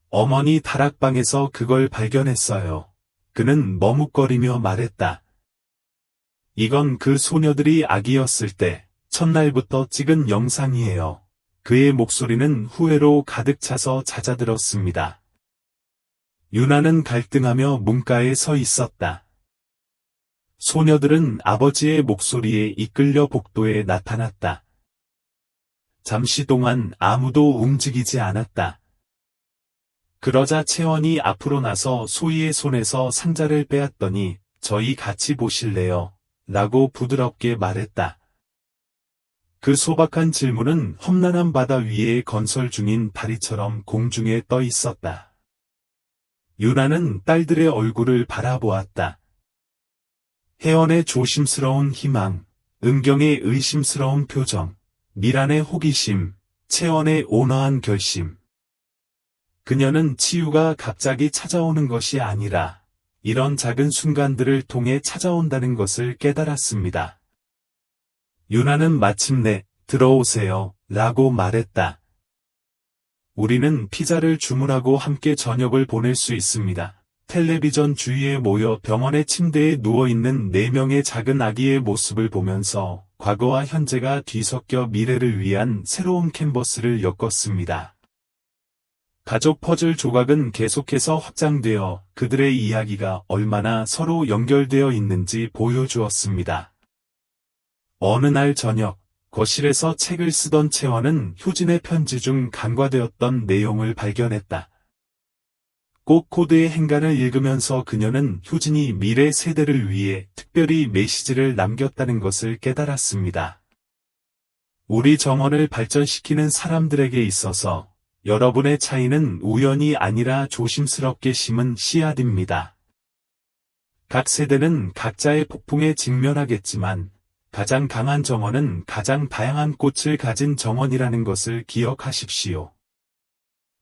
어머니 다락방에서 그걸 발견했어요. 그는 머뭇거리며 말했다. 이건 그 소녀들이 아기였을 때 첫날부터 찍은 영상이에요. 그의 목소리는 후회로 가득 차서 잦아들었습니다. 유나는 갈등하며 문가에 서 있었다. 소녀들은 아버지의 목소리에 이끌려 복도에 나타났다. 잠시 동안 아무도 움직이지 않았다. 그러자 채원이 앞으로 나서 소희의 손에서 상자를 빼앗더니 저희 같이 보실래요? 라고 부드럽게 말했다. 그 소박한 질문은 험난한 바다 위에 건설 중인 다리처럼 공중에 떠 있었다. 유나는 딸들의 얼굴을 바라보았다. 혜원의 조심스러운 희망, 은경의 의심스러운 표정, 미란의 호기심, 채원의 온화한 결심. 그녀는 치유가 갑자기 찾아오는 것이 아니라 이런 작은 순간들을 통해 찾아온다는 것을 깨달았습니다. 유나는 마침내 들어오세요 라고 말했다. 우리는 피자를 주문하고 함께 저녁을 보낼 수 있습니다. 텔레비전 주위에 모여 병원의 침대에 누워있는 4명의 작은 아기의 모습을 보면서 과거와 현재가 뒤섞여 미래를 위한 새로운 캔버스를 엮었습니다. 가족 퍼즐 조각은 계속해서 확장되어 그들의 이야기가 얼마나 서로 연결되어 있는지 보여주었습니다. 어느 날 저녁, 거실에서 책을 쓰던 채원은 효진의 편지 중 간과되었던 내용을 발견했다. 꼭 코드의 행간을 읽으면서 그녀는 효진이 미래 세대를 위해 특별히 메시지를 남겼다는 것을 깨달았습니다. 우리 정원을 발전시키는 사람들에게 있어서 여러분의 차이는 우연이 아니라 조심스럽게 심은 씨앗입니다. 각 세대는 각자의 폭풍에 직면하겠지만 가장 강한 정원은 가장 다양한 꽃을 가진 정원이라는 것을 기억하십시오.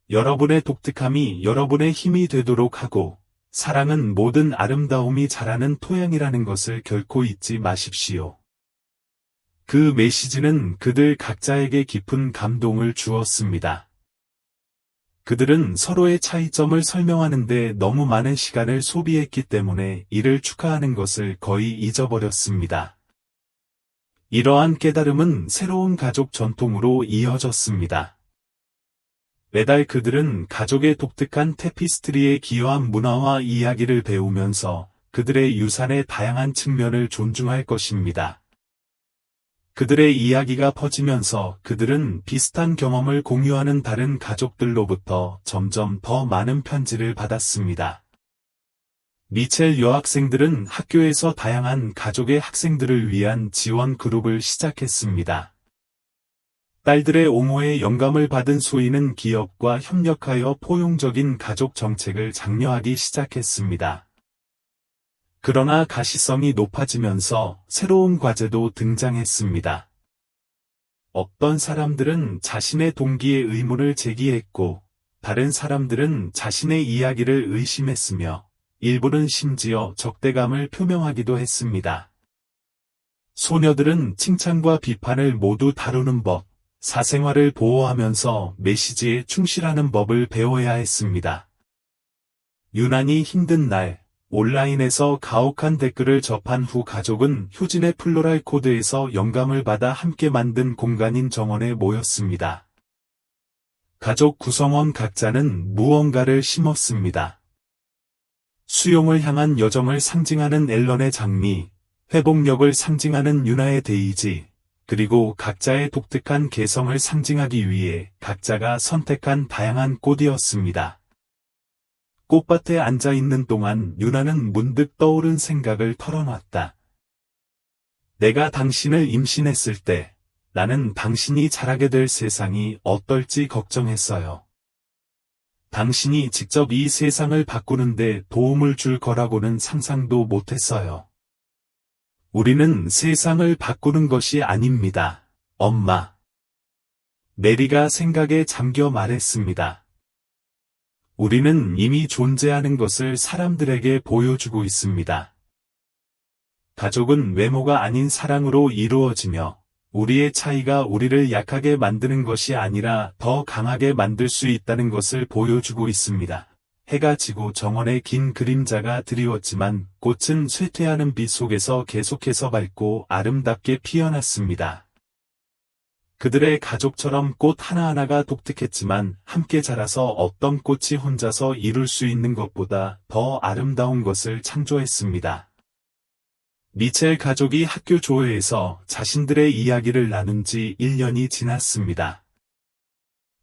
여러분의 독특함이 여러분의 힘이 되도록 하고 사랑은 모든 아름다움이 자라는 토양이라는 것을 결코 잊지 마십시오. 그 메시지는 그들 각자에게 깊은 감동을 주었습니다. 그들은 서로의 차이점을 설명하는데 너무 많은 시간을 소비했기 때문에 이를 축하하는 것을 거의 잊어버렸습니다. 이러한 깨달음은 새로운 가족 전통으로 이어졌습니다. 매달 그들은 가족의 독특한 테피스트리에 기여한 문화와 이야기를 배우면서 그들의 유산의 다양한 측면을 존중할 것입니다. 그들의 이야기가 퍼지면서 그들은 비슷한 경험을 공유하는 다른 가족들로부터 점점 더 많은 편지를 받았습니다. 미첼 여학생들은 학교에서 다양한 가족의 학생들을 위한 지원 그룹을 시작했습니다. 딸들의 옹호에 영감을 받은 소희는 기업과 협력하여 포용적인 가족 정책을 장려하기 시작했습니다. 그러나 가시성이 높아지면서 새로운 과제도 등장했습니다. 어떤 사람들은 자신의 동기에 의문을 제기했고, 다른 사람들은 자신의 이야기를 의심했으며, 일부는 심지어 적대감을 표명하기도 했습니다. 소녀들은 칭찬과 비판을 모두 다루는 법, 사생활을 보호하면서 메시지에 충실하는 법을 배워야 했습니다. 유난히 힘든 날, 온라인에서 가혹한 댓글을 접한 후 가족은 효진의 플로랄 코드에서 영감을 받아 함께 만든 공간인 정원에 모였습니다. 가족 구성원 각자는 무언가를 심었습니다. 수용을 향한 여정을 상징하는 앨런의 장미, 회복력을 상징하는 유나의 데이지, 그리고 각자의 독특한 개성을 상징하기 위해 각자가 선택한 다양한 꽃이었습니다. 꽃밭에 앉아 있는 동안 유나는 문득 떠오른 생각을 털어놨다. 내가 당신을 임신했을 때 나는 당신이 자라게 될 세상이 어떨지 걱정했어요. 당신이 직접 이 세상을 바꾸는데 도움을 줄 거라고는 상상도 못했어요. 우리는 세상을 바꾸는 것이 아닙니다, 엄마. 메리가 생각에 잠겨 말했습니다. 우리는 이미 존재하는 것을 사람들에게 보여주고 있습니다. 가족은 외모가 아닌 사랑으로 이루어지며, 우리의 차이가 우리를 약하게 만드는 것이 아니라 더 강하게 만들 수 있다는 것을 보여주고 있습니다. 해가 지고 정원의 긴 그림자가 드리웠지만 꽃은 쇠퇴하는 빛 속에서 계속해서 밝고 아름답게 피어났습니다. 그들의 가족처럼 꽃 하나하나가 독특했지만 함께 자라서 어떤 꽃이 혼자서 이룰 수 있는 것보다 더 아름다운 것을 창조했습니다. 미첼 가족이 학교 조회에서 자신들의 이야기를 나눈 지 1년이 지났습니다.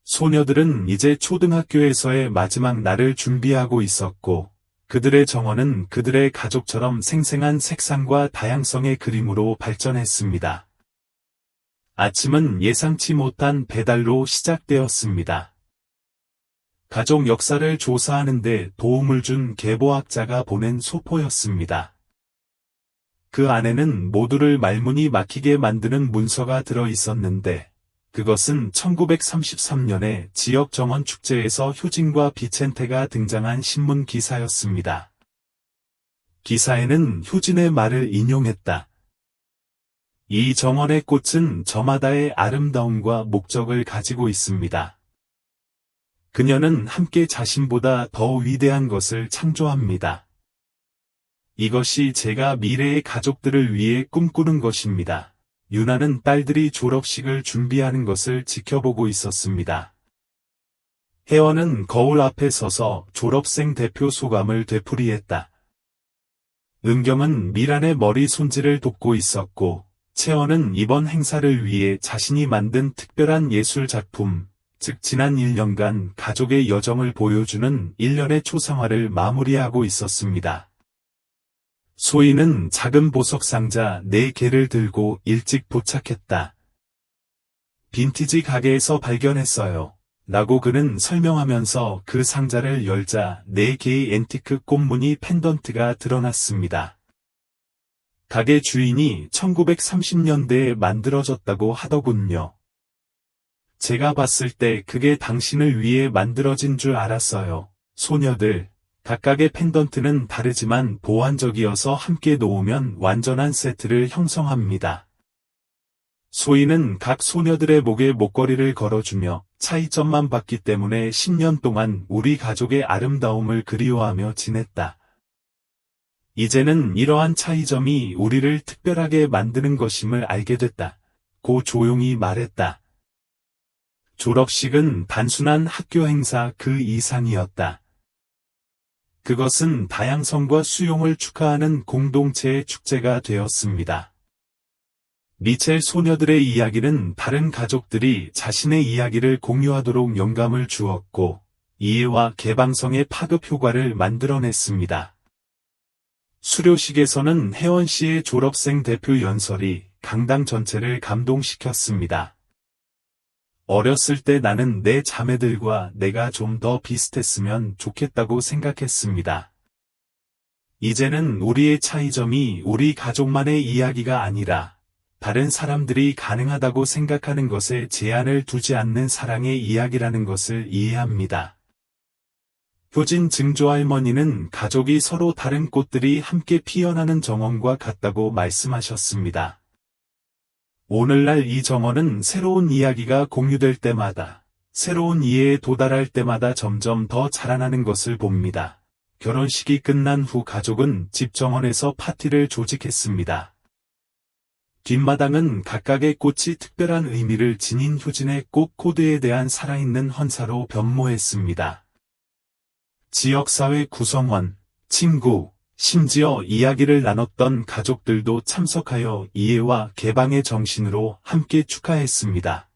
소녀들은 이제 초등학교에서의 마지막 날을 준비하고 있었고, 그들의 정원은 그들의 가족처럼 생생한 색상과 다양성의 그림으로 발전했습니다. 아침은 예상치 못한 배달로 시작되었습니다. 가족 역사를 조사하는데 도움을 준 계보학자가 보낸 소포였습니다. 그 안에는 모두를 말문이 막히게 만드는 문서가 들어 있었는데, 그것은 1933년에 지역 정원 축제에서 효진과 비첸테가 등장한 신문 기사였습니다. 기사에는 효진의 말을 인용했다. 이 정원의 꽃은 저마다의 아름다움과 목적을 가지고 있습니다. 그녀는 함께 자신보다 더 위대한 것을 창조합니다. 이것이 제가 미래의 가족들을 위해 꿈꾸는 것입니다. 유나는 딸들이 졸업식을 준비하는 것을 지켜보고 있었습니다. 혜원은 거울 앞에 서서 졸업생 대표 소감을 되풀이했다. 은경은 미란의 머리 손질을 돕고 있었고, 채원은 이번 행사를 위해 자신이 만든 특별한 예술 작품, 즉 지난 1년간 가족의 여정을 보여주는 1년의 초상화를 마무리하고 있었습니다. 소희는 작은 보석 상자 4개를 들고 일찍 도착했다. 빈티지 가게에서 발견했어요. 라고 그는 설명하면서 그 상자를 열자 4개의 앤티크 꽃무늬 펜던트가 드러났습니다. 가게 주인이 1930년대에 만들어졌다고 하더군요. 제가 봤을 때 그게 당신을 위해 만들어진 줄 알았어요. 소녀들. 각각의 펜던트는 다르지만 보완적이어서 함께 놓으면 완전한 세트를 형성합니다. 소희는 각 소녀들의 목에 목걸이를 걸어주며 차이점만 봤기 때문에 10년 동안 우리 가족의 아름다움을 그리워하며 지냈다. 이제는 이러한 차이점이 우리를 특별하게 만드는 것임을 알게 됐다. 고 조용히 말했다. 졸업식은 단순한 학교 행사 그 이상이었다. 그것은 다양성과 수용을 축하하는 공동체의 축제가 되었습니다. 미첼 소녀들의 이야기는 다른 가족들이 자신의 이야기를 공유하도록 영감을 주었고, 이해와 개방성의 파급 효과를 만들어냈습니다. 수료식에서는 혜원 씨의 졸업생 대표 연설이 강당 전체를 감동시켰습니다. 어렸을 때 나는 내 자매들과 내가 좀 더 비슷했으면 좋겠다고 생각했습니다. 이제는 우리의 차이점이 우리 가족만의 이야기가 아니라 다른 사람들이 가능하다고 생각하는 것에 제한을 두지 않는 사랑의 이야기라는 것을 이해합니다. 효진 증조할머니는 가족이 서로 다른 꽃들이 함께 피어나는 정원과 같다고 말씀하셨습니다. 오늘날 이 정원은 새로운 이야기가 공유될 때마다, 새로운 이해에 도달할 때마다 점점 더 자라나는 것을 봅니다. 결혼식이 끝난 후 가족은 집 정원에서 파티를 조직했습니다. 뒷마당은 각각의 꽃이 특별한 의미를 지닌 효진의 꽃 코드에 대한 살아있는 헌사로 변모했습니다. 지역사회 구성원, 친구, 심지어 이야기를 나눴던 가족들도 참석하여 이해와 개방의 정신으로 함께 축하했습니다.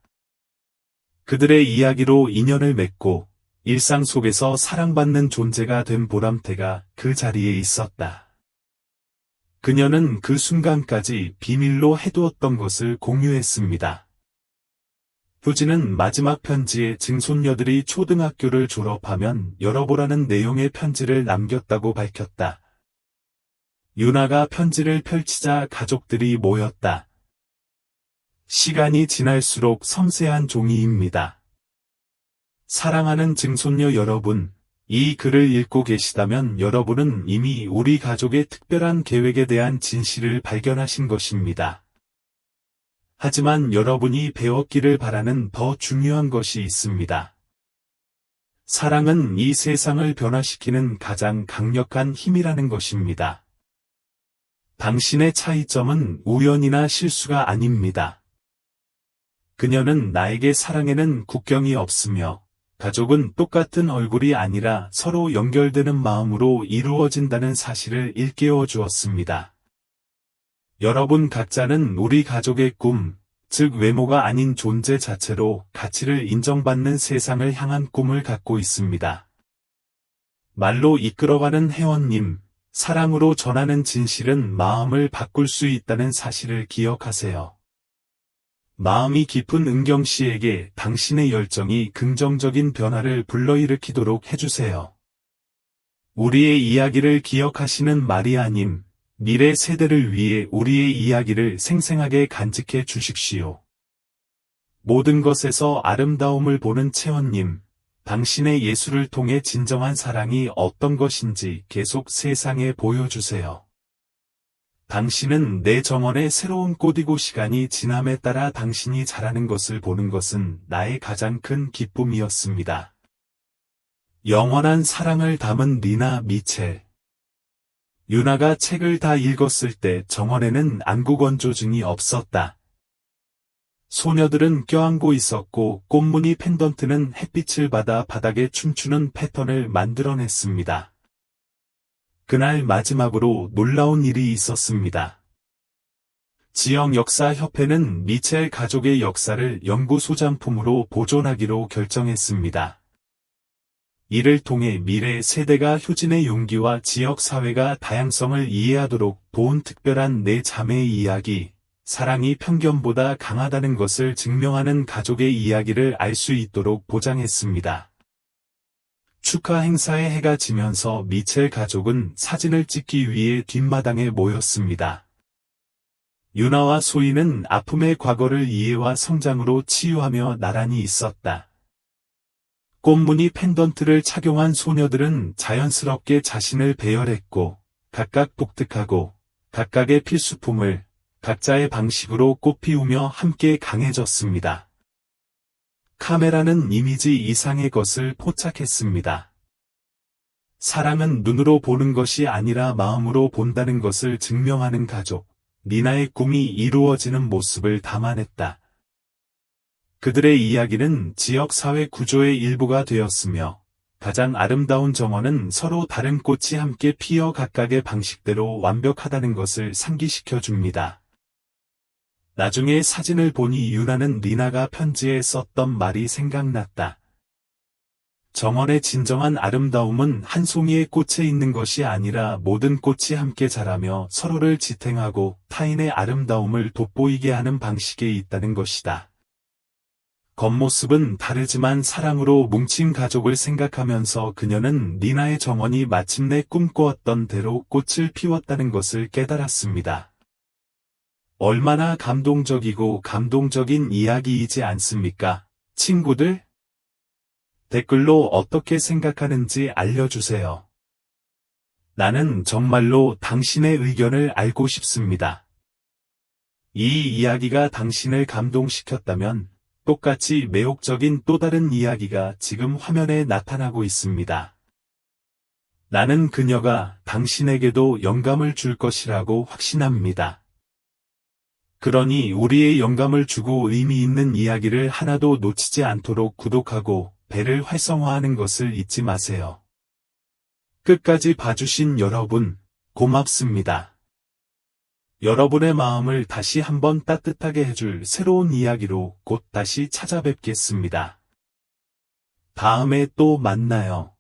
그들의 이야기로 인연을 맺고 일상 속에서 사랑받는 존재가 된 보람태가 그 자리에 있었다. 그녀는 그 순간까지 비밀로 해두었던 것을 공유했습니다. 효진은 마지막 편지에 증손녀들이 초등학교를 졸업하면 열어보라는 내용의 편지를 남겼다고 밝혔다. 유나가 편지를 펼치자 가족들이 모였다. 시간이 지날수록 섬세한 종이입니다. 사랑하는 증손녀 여러분, 이 글을 읽고 계시다면 여러분은 이미 우리 가족의 특별한 계획에 대한 진실을 발견하신 것입니다. 하지만 여러분이 배웠기를 바라는 더 중요한 것이 있습니다. 사랑은 이 세상을 변화시키는 가장 강력한 힘이라는 것입니다. 당신의 차이점은 우연이나 실수가 아닙니다. 그녀는 나에게 사랑에는 국경이 없으며 가족은 똑같은 얼굴이 아니라 서로 연결되는 마음으로 이루어진다는 사실을 일깨워 주었습니다. 여러분 각자는 우리 가족의 꿈, 즉 외모가 아닌 존재 자체로 가치를 인정받는 세상을 향한 꿈을 갖고 있습니다. 말로 이끌어가는 혜원님, 사랑으로 전하는 진실은 마음을 바꿀 수 있다는 사실을 기억하세요. 마음이 깊은 은경 씨에게 당신의 열정이 긍정적인 변화를 불러일으키도록 해주세요. 우리의 이야기를 기억하시는 마리아님, 미래 세대를 위해 우리의 이야기를 생생하게 간직해 주십시오. 모든 것에서 아름다움을 보는 채원님, 당신의 예술을 통해 진정한 사랑이 어떤 것인지 계속 세상에 보여주세요. 당신은 내 정원의 새로운 꽃이고 시간이 지남에 따라 당신이 자라는 것을 보는 것은 나의 가장 큰 기쁨이었습니다. 영원한 사랑을 담은 리나 미첼. 유나가 책을 다 읽었을 때 정원에는 안구건조증이 없었다. 소녀들은 껴안고 있었고 꽃무늬 펜던트는 햇빛을 받아 바닥에 춤추는 패턴을 만들어냈습니다. 그날 마지막으로 놀라운 일이 있었습니다. 지역역사협회는 미첼 가족의 역사를 연구소장품으로 보존하기로 결정했습니다. 이를 통해 미래 세대가 효진의 용기와 지역사회가 다양성을 이해하도록 도운 특별한 네 자매의 이야기, 사랑이 편견보다 강하다는 것을 증명하는 가족의 이야기를 알 수 있도록 보장했습니다. 축하 행사의 해가 지면서 미첼 가족은 사진을 찍기 위해 뒷마당에 모였습니다. 유나와 소희는 아픔의 과거를 이해와 성장으로 치유하며 나란히 있었다. 꽃무늬 펜던트를 착용한 소녀들은 자연스럽게 자신을 배열했고 각각 독특하고 각각의 필수품을 각자의 방식으로 꽃피우며 함께 강해졌습니다. 카메라는 이미지 이상의 것을 포착했습니다. 사랑은 눈으로 보는 것이 아니라 마음으로 본다는 것을 증명하는 가족, 리나의 꿈이 이루어지는 모습을 담아냈다. 그들의 이야기는 지역사회 구조의 일부가 되었으며 가장 아름다운 정원은 서로 다른 꽃이 함께 피어 각각의 방식대로 완벽하다는 것을 상기시켜 줍니다. 나중에 사진을 보니 유나는 리나가 편지에 썼던 말이 생각났다. 정원의 진정한 아름다움은 한 송이의 꽃에 있는 것이 아니라 모든 꽃이 함께 자라며 서로를 지탱하고 타인의 아름다움을 돋보이게 하는 방식에 있다는 것이다. 겉모습은 다르지만 사랑으로 뭉친 가족을 생각하면서 그녀는 니나의 정원이 마침내 꿈꾸었던 대로 꽃을 피웠다는 것을 깨달았습니다. 얼마나 감동적이고 감동적인 이야기이지 않습니까, 친구들? 댓글로 어떻게 생각하는지 알려주세요. 나는 정말로 당신의 의견을 알고 싶습니다. 이 이야기가 당신을 감동시켰다면 똑같이 매혹적인 또 다른 이야기가 지금 화면에 나타나고 있습니다. 나는 그녀가 당신에게도 영감을 줄 것이라고 확신합니다. 그러니 우리의 영감을 주고 의미 있는 이야기를 하나도 놓치지 않도록 구독하고 배를 활성화하는 것을 잊지 마세요. 끝까지 봐주신 여러분, 고맙습니다. 여러분의 마음을 다시 한번 따뜻하게 해줄 새로운 이야기로 곧 다시 찾아뵙겠습니다. 다음에 또 만나요.